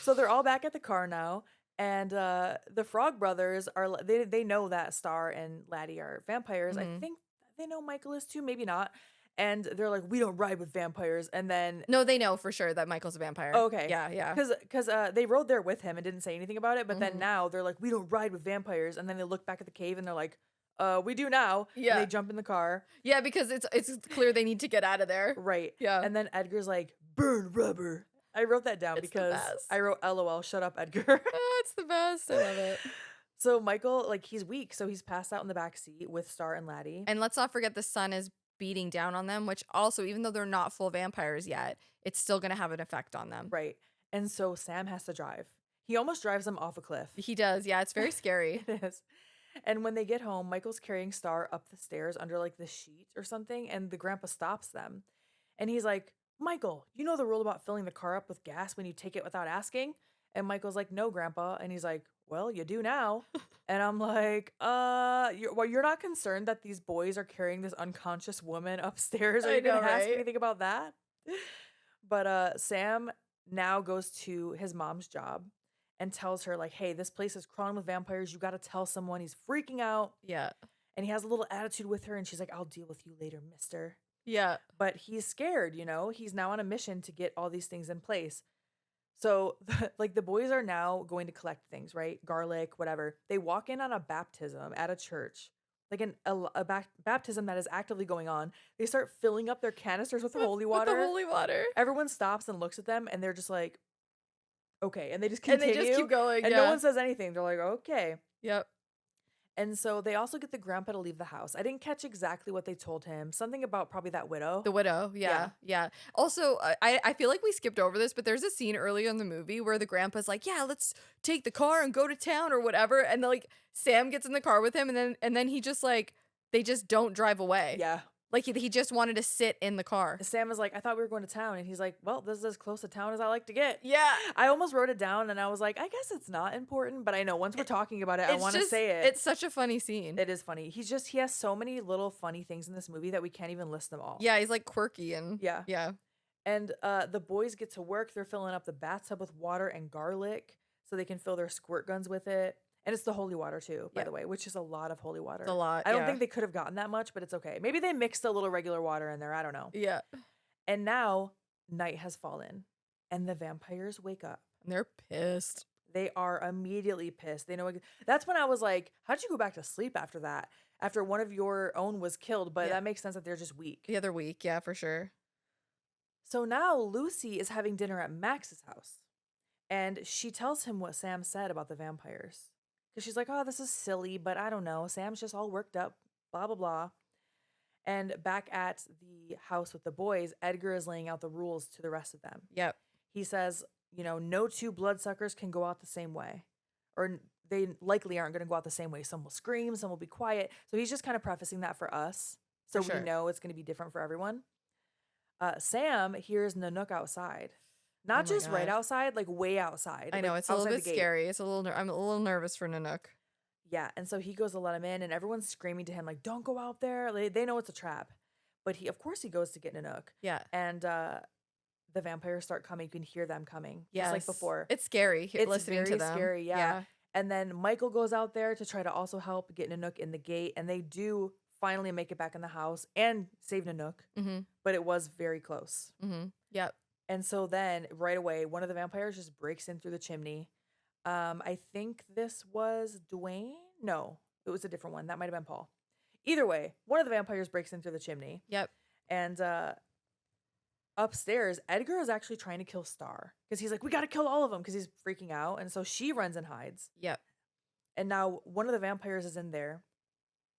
So they're all back at the car now. And the Frog Brothers they know that Star and Laddie are vampires. Mm-hmm. I think they know Michael is too, maybe not. And they're like, we don't ride with vampires. And then No, they know for sure that Michael's a vampire. okay, Yeah. Because they rode there with him and didn't say anything about it. But then now they're like, we don't ride with vampires. And then they look back at the cave and they're like, we do now. Yeah. And they jump in the car. Yeah, because it's clear they need to get out of there. Right. Yeah. And then Edgar's like, burn rubber. I wrote that down because I wrote LOL, shut up, Edgar. Oh, it's the best. I love it. So Michael, like, he's weak. So he's passed out in the back seat with Star and Laddie. And let's not forget the sun is beating down on them, which also, even though they're not full vampires yet, it's still going to have an effect on them. Right. And so Sam has to drive. He almost drives them off a cliff. He does. Yeah, it's very scary. It is. And when they get home, Michael's carrying Star up the stairs under like the sheet or something. And the grandpa stops them. And he's like, Michael, you know the rule about filling the car up with gas when you take it without asking? And Michael's like, no, grandpa. And he's like, well, you do now. And I'm like, you're not concerned that these boys are carrying this unconscious woman upstairs? Are you going to ask me anything about that? But Sam now goes to his mom's job and tells her like, hey, this place is crawling with vampires. You got to tell someone. He's freaking out. Yeah. And he has a little attitude with her. And she's like, I'll deal with you later, mister. Yeah. But he's scared, He's now on a mission to get all these things in place. So, like, the boys are now going to collect things, right? Garlic, whatever. They walk in on a baptism at a church, like a baptism that is actively going on. They start filling up their canisters with holy water. With the holy water. Everyone stops and looks at them, and they're just like, okay. And they just continue. And they just keep going, and no one says anything. They're like, okay. Yep. And so they also get the grandpa to leave the house. I didn't catch exactly what they told him. Something about probably that widow. The widow. Yeah. Also, I feel like we skipped over this, but there's a scene early in the movie where the grandpa's like, yeah, let's take the car and go to town or whatever. And then like Sam gets in the car with him and then he just like, they just don't drive away. Yeah. Like he just wanted to sit in the car. Sam is like, I thought we were going to town. And he's like, well, this is as close to town as I like to get. Yeah. I almost wrote it down and I was like, I guess it's not important. But I know once we're talking about it, I want to say it. It's such a funny scene. It is funny. He has so many little funny things in this movie that we can't even list them all. Yeah, he's like quirky and yeah. Yeah. And the boys get to work. They're filling up the bathtub with water and garlic so they can fill their squirt guns with it. And it's the holy water too, by the way, which is a lot of holy water. It's a lot. I don't think they could have gotten that much, but it's okay. Maybe they mixed a little regular water in there. I don't know. Yeah. And now night has fallen and the vampires wake up. And they're pissed. They are immediately pissed. They know. That's when I was like, how'd you go back to sleep after that? After one of your own was killed, but that makes sense that they're just weak. Yeah, they're weak. Yeah, for sure. So now Lucy is having dinner at Max's house. And she tells him what Sam said about the vampires. Because she's like, oh, this is silly, but I don't know. Sam's just all worked up, blah, blah, blah. And back at the house with the boys, Edgar is laying out the rules to the rest of them. Yep. He says, no two bloodsuckers can go out the same way. Or they likely aren't going to go out the same way. Some will scream, some will be quiet. So he's just kind of prefacing that for us. So we know it's going to be different for everyone. Sam hears Nanook outside. Not just right outside, like way outside. I know, it's a little bit scary. I'm a little nervous for Nanook. Yeah, and so he goes to let him in, and everyone's screaming to him, like, don't go out there. They know it's a trap. But of course he goes to get Nanook. Yeah. And the vampires start coming. You can hear them coming. Yes. Just like before. It's scary listening to them. It's very scary, yeah. And then Michael goes out there to try to also help get Nanook in the gate, and they do finally make it back in the house and save Nanook. Mm-hmm. But it was very close. Mm-hmm. Yep. And so then right away, one of the vampires just breaks in through the chimney. I think this was Dwayne. No, it was a different one. That might have been Paul. Either way, one of the vampires breaks in through the chimney. Yep. And upstairs, Edgar is actually trying to kill Star because he's like, we got to kill all of them because he's freaking out. And so she runs and hides. Yep. And now one of the vampires is in there.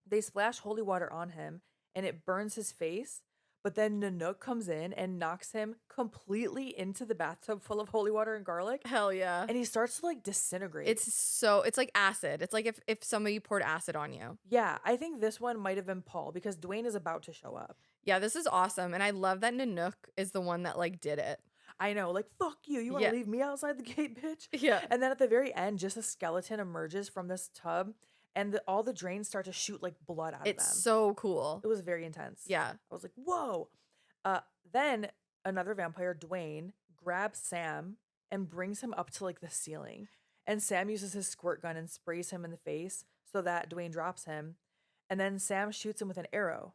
They splash holy water on him and it burns his face. But then Nanook comes in and knocks him completely into the bathtub full of holy water and garlic. Hell yeah. And he starts to like disintegrate. It's like acid. It's like if somebody poured acid on you. Yeah, I think this one might have been Paul because Dwayne is about to show up. Yeah, this is awesome. And I love that Nanook is the one that like did it. I know, like, fuck you. You want to leave me outside the gate, bitch? Yeah. And then at the very end, just a skeleton emerges from this tub and all the drains start to shoot like blood out of them. It's so cool. It was very intense. Yeah. I was like, whoa. Then another vampire, Dwayne, grabs Sam and brings him up to like the ceiling. And Sam uses his squirt gun and sprays him in the face so that Dwayne drops him. And then Sam shoots him with an arrow.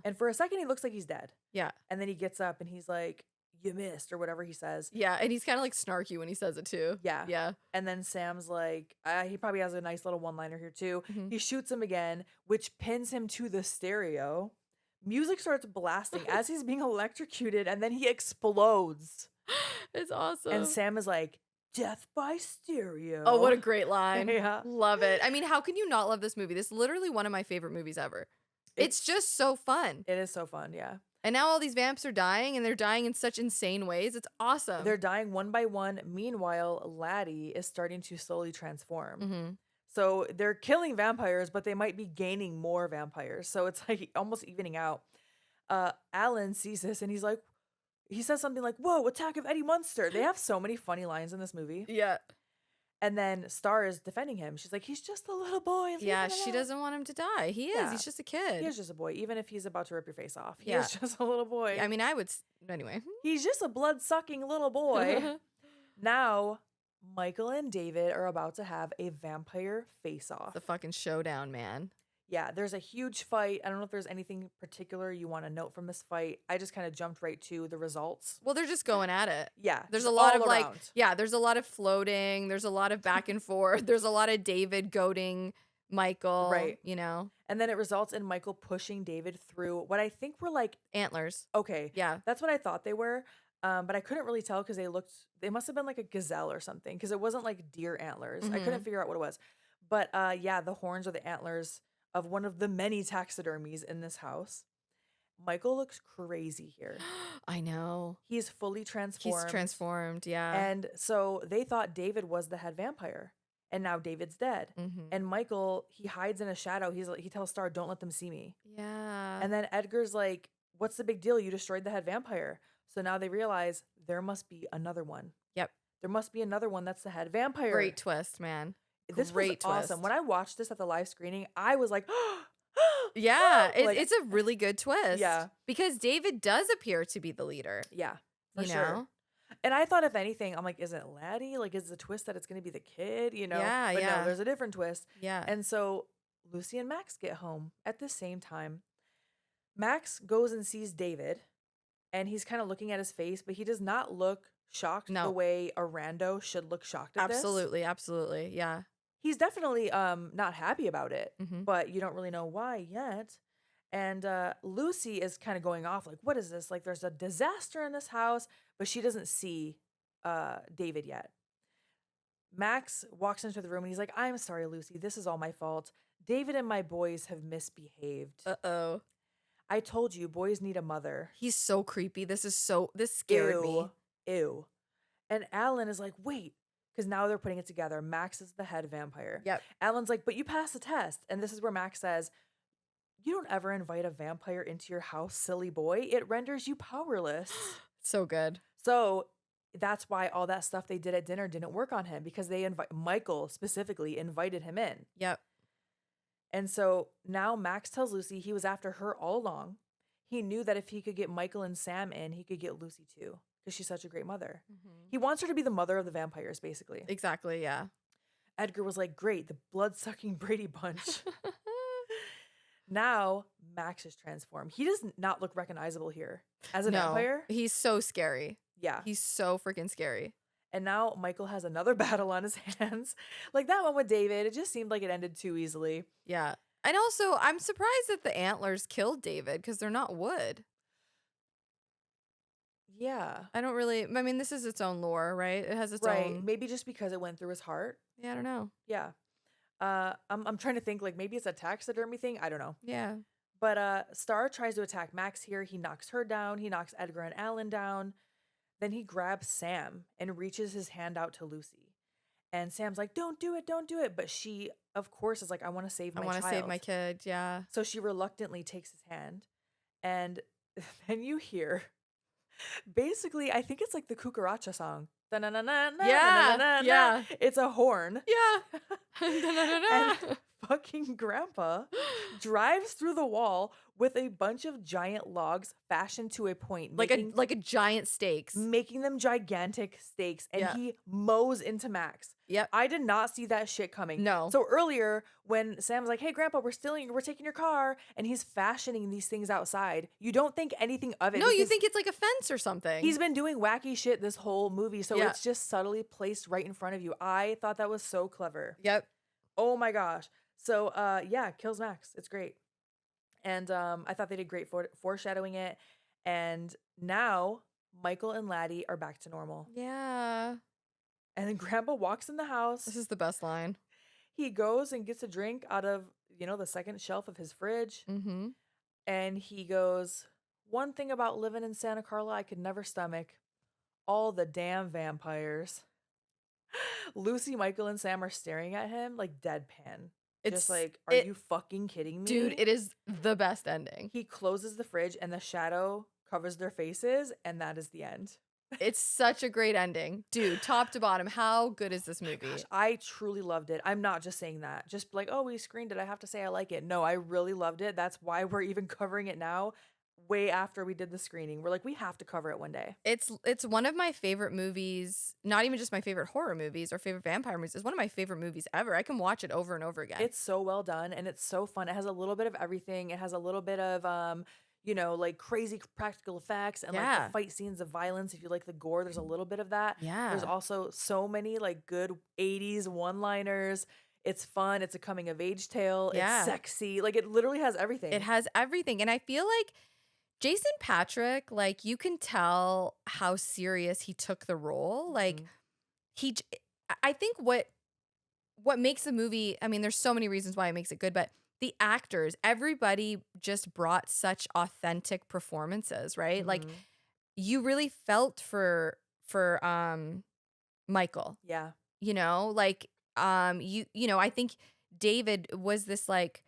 And for a second, he looks like he's dead. Yeah. And then he gets up and he's like, you missed, or whatever he says. Yeah. And he's kind of like snarky when he says it too. Yeah. Yeah. And then Sam's like, he probably has a nice little one-liner here too. Mhm. He shoots him again, which pins him to the stereo. Music starts blasting as he's being electrocuted, and then he explodes. It's awesome. And Sam is like, death by stereo. Oh, what a great line. Yeah. Love it. I mean, how can you not love this movie? This is literally one of my favorite movies ever. It's just so fun. It is so fun, yeah. And now all these vamps are dying, and they're dying in such insane ways. It's awesome. They're dying one by one. Meanwhile, Laddie is starting to slowly transform. Mm-hmm. So they're killing vampires, but they might be gaining more vampires. So it's like almost evening out. Alan sees this and he says something like, whoa, attack of Eddie Munster. They have so many funny lines in this movie. Yeah. And then Star is defending him. She's like, he's just a little boy. Yeah, she doesn't want him to die. He is. Yeah. He's just a kid. He is just a boy, even if he's about to rip your face off. He Yeah. is just a little boy. I mean, I would. Anyway. He's just a blood-sucking little boy. Now, Michael and David are about to have a vampire face-off. The fucking showdown, man. Yeah, there's a huge fight. I don't know if there's anything particular you want to note from this fight. I just kind of jumped right to the results. Well, they're just going at it. Yeah. There's a just lot all of around. there's a lot of floating. There's a lot of back and forth. There's a lot of David goading Michael. Right. You know? And then it results in Michael pushing David through what I think were like, Antlers. okay. Yeah. That's what I thought they were. But I couldn't really tell because they must have been like a gazelle or something because it wasn't like deer antlers. I couldn't figure out what it was. But yeah, the horns are the antlers of one of the many taxidermies in this house. Michael looks crazy here. I know. He's fully transformed. He's transformed, yeah. And so they thought David was the head vampire. And now David's dead. Mhm. And Michael, he hides in a shadow. He tells Star, don't let them see me. Yeah. And then Edgar's like, what's the big deal? You destroyed the head vampire. So now they realize there must be another one. Yep. There must be another one that's the head vampire. Great twist, man. This Great was awesome. twist. When I watched this at the live screening, I was like, Yeah, like, it's a really good twist. Yeah. Because David does appear to be the leader. yeah, for You sure. know? And I thought, if anything, I'm like, is it Laddie? Like, is the twist that it's going to be the kid? You know? Yeah, but yeah. no, there's a different twist. Yeah. And so Lucy and Max get home at the same time. Max goes and sees David, and he's kind of looking at his face, but he does not look shocked No. the way a rando should look shocked at this. Absolutely, absolutely. Yeah. He's definitely not happy about it, Mhm. but you don't really know why yet. And Lucy is kind of going off like, what is this? Like, there's a disaster in this house, but she doesn't see David yet. Max walks into the room and he's like, I'm sorry, Lucy. This is all my fault. David and my boys have misbehaved. Uh-oh. I told you, boys need a mother. He's so creepy. This scared me. Ew. And Alan is like, wait, because now they're putting it together. Max is the head vampire. Yep. Alan's like, but you passed the test. And this is where Max says, you don't ever invite a vampire into your house, silly boy. It renders you powerless. So good. So that's why all that stuff they did at dinner didn't work on him, because Michael specifically invited him in. Yep. And so now Max tells Lucy he was after her all along. He knew that if he could get Michael and Sam in, he could get Lucy too, because she's such a great mother. He wants her to be the mother of the vampires, basically. Exactly, yeah. Edgar was like, great, the blood-sucking Brady Bunch. Now Max is transformed. He does not look recognizable here as a vampire. He's so scary. Yeah. He's so freaking scary. And now Michael has another battle on his hands. Like that one with David, it just seemed like it ended too easily. Yeah. And also, I'm surprised that the antlers killed David because they're not wood. Yeah. I don't really, I mean, this is its own lore, right? It has its Right. own. Maybe just because it went through his heart. Yeah, I don't know. Yeah. I'm trying to think like maybe it's a taxidermy thing. I don't know. Yeah. But Star tries to attack Max here. He knocks her down. He knocks Edgar and Alan down. Then he grabs Sam and reaches his hand out to Lucy. And Sam's like, "Don't do it, don't do it." But she, of course, is like, "I want to save I my want to child." save my kid. Yeah. So she reluctantly takes his hand. And then you hear, basically, I think it's like the cucaracha song. Yeah. Yeah. It's a horn. Yeah. And fucking grandpa drives through the wall with a bunch of giant logs fashioned to a point, like a giant stakes. making them gigantic stakes, and Yeah. he mows into Max. Yep. I did not see that shit coming. No. So earlier when Sam's like, "Hey grandpa, we're taking your car," and he's fashioning these things outside, you don't think anything of it. No, you because think it's like a fence or something. he's been doing wacky shit this whole movie, so Yeah. it's just subtly placed right in front of you. I thought that was so clever. Yep. Oh my gosh. So yeah, kills Max. It's great. And I thought they did great foreshadowing it. And now Michael and Laddie are back to normal. Yeah. And then Grandpa walks in the house. This is the best line. He goes and gets a drink out of, the second shelf of his fridge. Mm-hmm. And he goes, "One thing about living in Santa Carla I could never stomach. All the damn vampires." Lucy, Michael, and Sam are staring at him like deadpan. Just like, are you fucking kidding me? Dude, it is the best ending. He closes the fridge and the shadow covers their faces, and that is the end. It's such a great ending. Dude, top to bottom, how good is this movie? Gosh, I truly loved it. I'm not just saying that. Just like, oh, we screened it, I have to say I like it. No, I really loved it. That's why we're even covering it now, way after we did the screening. We're like, we have to cover it one day. It's one of my favorite movies, not even just my favorite horror movies or favorite vampire movies. It's one of my favorite movies ever. I can watch it over and over again. It's so well done and it's so fun. It has a little bit of everything. It has a little bit of like crazy practical effects and like the fight scenes of violence. If you like the gore, there's a little bit of that. Yeah. There's also so many like good 80s one-liners. It's fun. It's a coming of age tale. Yeah. It's sexy. Like it literally has everything. It has everything. And I feel like Jason Patrick, like you can tell how serious he took the role. Like I think what makes the movie, I mean, there's so many reasons why it makes it good, but the actors, everybody just brought such authentic performances, right? Like you really felt for Michael. Yeah. Like I think David was this like,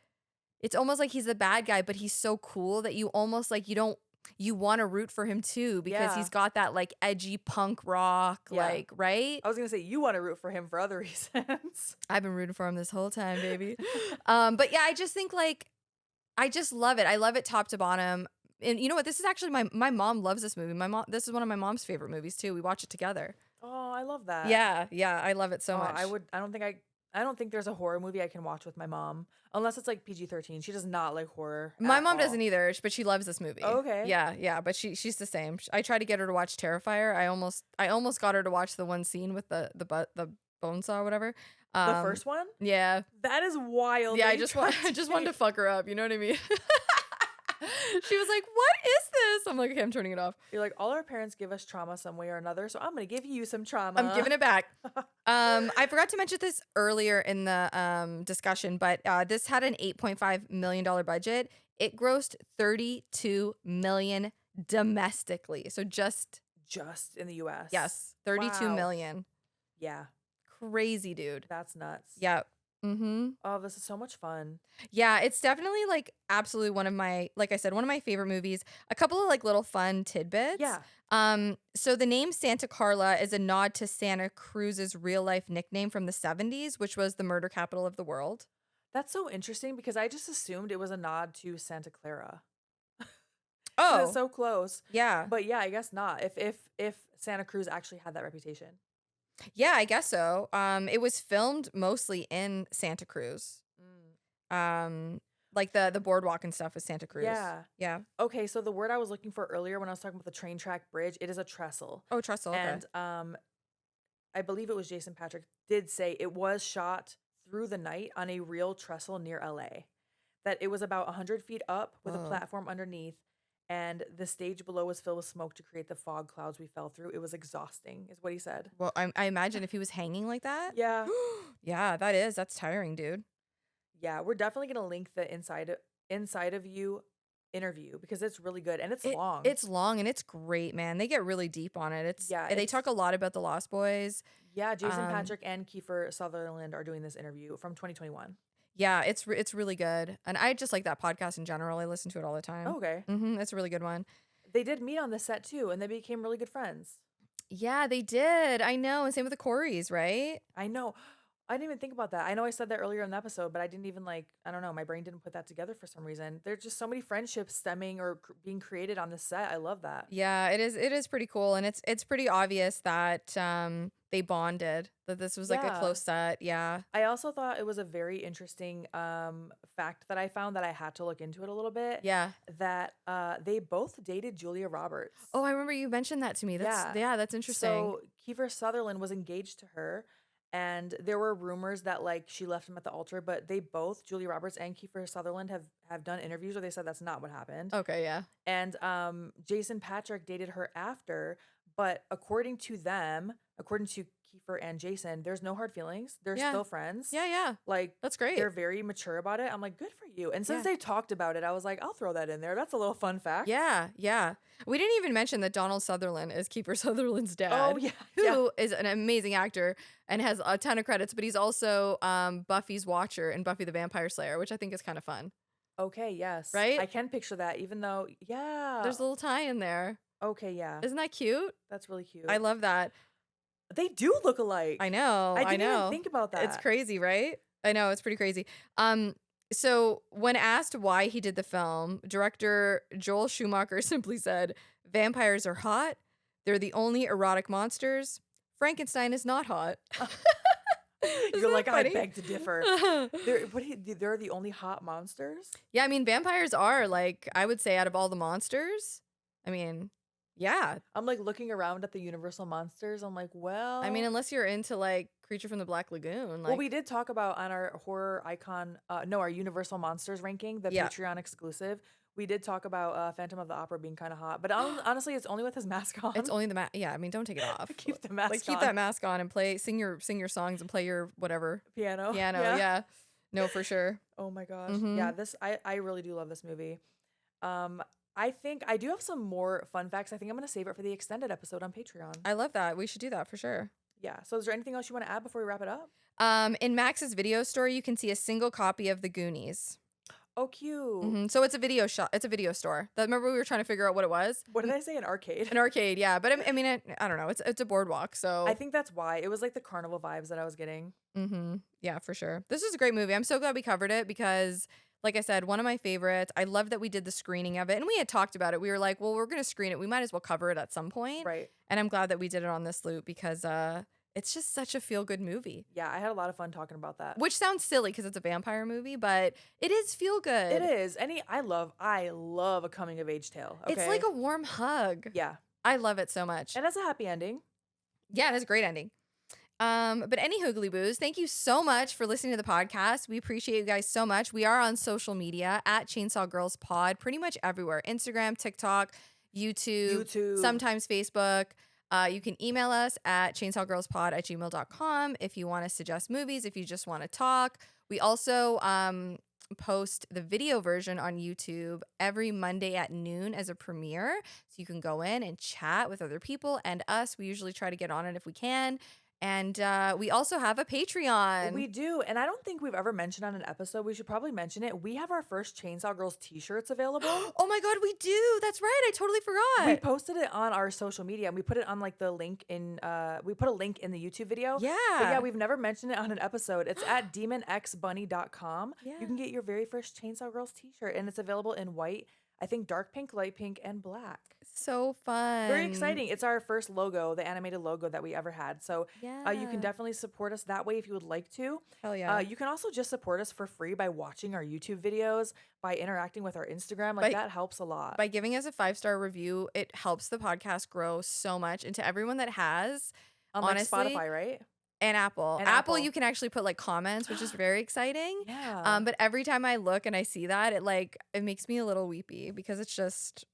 it's almost like he's the bad guy, but he's so cool that you almost like you want to root for him too because he's got that like edgy punk rock, like, right? I was gonna say you want to root for him for other reasons. I've been rooting for him this whole time, baby. But yeah, I just think like I just love it. I love it top to bottom. And you know what? This is actually my mom loves this movie. This is one of my mom's favorite movies too. We watch it together. Oh, I love that. Yeah, I love it so much. I don't think there's a horror movie I can watch with my mom unless it's like PG-13. She does not like horror. My mom doesn't either, but she loves this movie. Oh, okay. Yeah, but she's the same. I tried to get her to watch Terrifier. I almost got her to watch the one scene with the bone saw or whatever. The first one? Yeah. That is wild. Yeah, I just wanted to fuck her up, you know what I mean? She was like, "What is this?" I'm like, "Okay, I'm turning it off." You're like, all our parents give us trauma some way or another, so I'm gonna give you some trauma. I'm giving it back. I forgot to mention this earlier in the discussion, but this had an $8.5 million budget. It grossed $32 million domestically. So just in the US. Yes, $32 million. Yeah. Crazy, dude. That's nuts. Yep. Mm-hmm. Oh, this is so much fun. Yeah, it's definitely like absolutely one of my, like I said, one of my favorite movies. A couple of like little fun tidbits. Yeah. So the name Santa Carla is a nod to Santa Cruz's real life nickname from the 70s, which was the murder capital of the world. That's so interesting because I just assumed it was a nod to Santa Clara. Oh, it's so close. Yeah. But yeah, I guess not. If Santa Cruz actually had that reputation. Yeah, I guess so. It was filmed mostly in Santa Cruz. Like Like the boardwalk and stuff is Santa Cruz. Yeah. Yeah. Okay, so the word I was looking for earlier when I was talking about the train track bridge, it is a trestle. Oh, trestle. Okay. And I believe it was Jason Patrick did say it was shot through the night on a real trestle near LA. That it was about 100 feet up with a platform underneath, and the stage below was filled with smoke to create the fog clouds we fell through. It was exhausting, is what he said. Well, I imagine if he was hanging like that. Yeah. Yeah, that's tiring, dude. Yeah, we're definitely gonna link the inside of you interview because it's really good and it's long. It's long and it's great, man. They get really deep on it. They talk a lot about the Lost Boys. Yeah, Jason Patrick and Kiefer Sutherland are doing this interview from 2021. Yeah, it's really good, and I just like that podcast in general. I listen to it all the time. Oh, okay. It's a really good one. They did meet on the set too, and they became really good friends. Yeah, they did. I know, and same with the Coreys, right? I know. I didn't even think about that. I know I said that earlier in the episode, but I didn't even I don't know, my brain didn't put that together for some reason. There's just so many friendships stemming or being created on the set. I love that. Yeah, it is. It is pretty cool, and it's pretty obvious that they bonded. That this was like a close set. Yeah. I also thought it was a very interesting fact that I found that I had to look into it a little bit. Yeah. That they both dated Julia Roberts. Oh, I remember you mentioned that to me. That's interesting. So Kiefer Sutherland was engaged to her. And there were rumors that she left him at the altar, but they both, Julia Roberts and Kiefer Sutherland, have done interviews where they said that's not what happened. Okay, yeah. And Jason Patrick dated her after, but according to Kiefer and Jason, there's no hard feelings. They're still friends. Yeah. That's great. They're very mature about it. I'm like, good for you. And since they talked about it, I was like, I'll throw that in there. That's a little fun fact. Yeah. We didn't even mention that Donald Sutherland is Kiefer Sutherland's dad. Oh, yeah. Who is an amazing actor and has a ton of credits, but he's also Buffy's watcher in Buffy the Vampire Slayer, which I think is kind of fun. Okay, yes. Right? I can picture that, even though, there's a little tie in there. Okay, yeah. Isn't that cute? That's really cute. I love that. They do look alike. I know. I didn't even think about that. It's crazy, right? I know, it's pretty crazy. So when asked why he did the film, director Joel Schumacher simply said, "Vampires are hot. They're the only erotic monsters. Frankenstein is not hot." You're like, funny? I beg to differ. They're the only hot monsters? Yeah, I mean, vampires are, I would say out of all the monsters, I mean, yeah. I'm looking around at the Universal monsters. I'm like, well. I mean, unless you're into Creature from the Black Lagoon. Well, we did talk about on our horror icon, our Universal monsters ranking, the Patreon exclusive. We did talk about Phantom of the Opera being kind of hot, but honestly, it's only with his mask on. It's only the mask. Yeah, I mean, don't take it off. Keep the mask on. Keep that mask on and sing your songs and play your whatever. Piano. Yeah. No, for sure. Oh my gosh. Yeah, I really do love this movie. I think I do have some more fun facts. I think I'm going to save it for the extended episode on Patreon. I love that. We should do that for sure. Yeah. So is there anything else you want to add before we wrap it up? In Max's video store, you can see a single copy of The Goonies. Oh, cute. So it's a video shop. It's a video store. Remember we were trying to figure out what it was? What did I say? An arcade? An arcade, yeah. But I mean, I don't know. It's a boardwalk, so. I think that's why. It was the carnival vibes that I was getting. Yeah, for sure. This is a great movie. I'm so glad we covered it because, like I said, one of my favorites. I love that we did the screening of it. And we had talked about it. We were like, well, we're going to screen it. We might as well cover it at some point. Right. And I'm glad that we did it on this loop because it's just such a feel-good movie. Yeah, I had a lot of fun talking about that. Which sounds silly because it's a vampire movie, but it is feel-good. It is. I love a coming-of-age tale. Okay? It's like a warm hug. Yeah. I love it so much. And it's a happy ending. Yeah, it has a great ending. But any hoogly boos, thank you so much for listening to the podcast. We appreciate you guys so much. We are on social media at Chainsaw Girls Pod, pretty much everywhere. Instagram, TikTok, YouTube. Sometimes Facebook. You can email us at chainsawgirlspod@gmail.com if you want to suggest movies, if you just want to talk. We also post the video version on YouTube every Monday at noon as a premiere. So you can go in and chat with other people and us. We usually try to get on it if we can. And we also have a Patreon. We do. And I don't think we've ever mentioned on an episode. We should probably mention it. We have our first Chainsaw Girls t-shirts available. Oh my God, we do. That's right. I totally forgot. We posted it on our social media and we put it on the link in, we put a link in the YouTube video. Yeah. But yeah, we've never mentioned it on an episode. It's at demonxbunny.com. Yeah. You can get your very first Chainsaw Girls t-shirt and it's available in white, I think dark pink, light pink, and black. So Very fun. exciting. It's our first logo, the animated logo that we ever had. So you can Yeah. definitely support us that way if you would like to. Hell yeah. You can also just support us for free by watching our YouTube videos, by interacting with our Instagram. Like By that helps a lot. by giving us a 5-star review, it helps the podcast grow so much. And to everyone that has, On like honestly, Spotify, right? and Apple. And Apple, you Apple. can actually put like comments, which is very exciting. Yeah. But every time I look and I see that, it makes me a little weepy because it's just,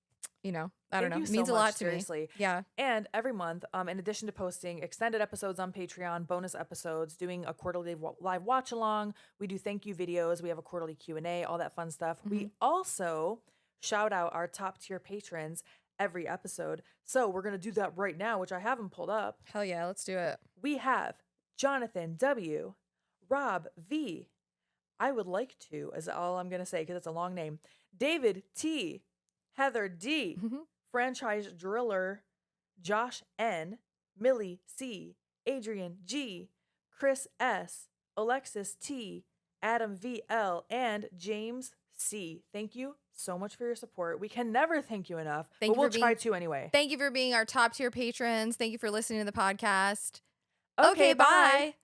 I don't Thank know. you It so means a much, lot to me. seriously. Yeah. And every month, in addition to posting extended episodes on Patreon, bonus episodes, doing a quarterly live watch along, we do thank you videos, we have a quarterly Q&A, all that fun stuff. Mhm. We also shout out our top tier patrons every episode. So we're going to do that right now, which I haven't pulled up. Hell yeah. Let's do it. We have Jonathan W, Rob V, I would like to, is all I'm going to say because it's a long name, David T, Heather D, Franchise Driller, Josh N, Millie C, Adrian G, Chris S, Alexis T, Adam VL, and James C. Thank you so much for your support. We can never thank you enough, but we'll try to anyway. Thank you for being our top tier patrons. Thank you for listening to the podcast. Okay, Okay, bye. bye.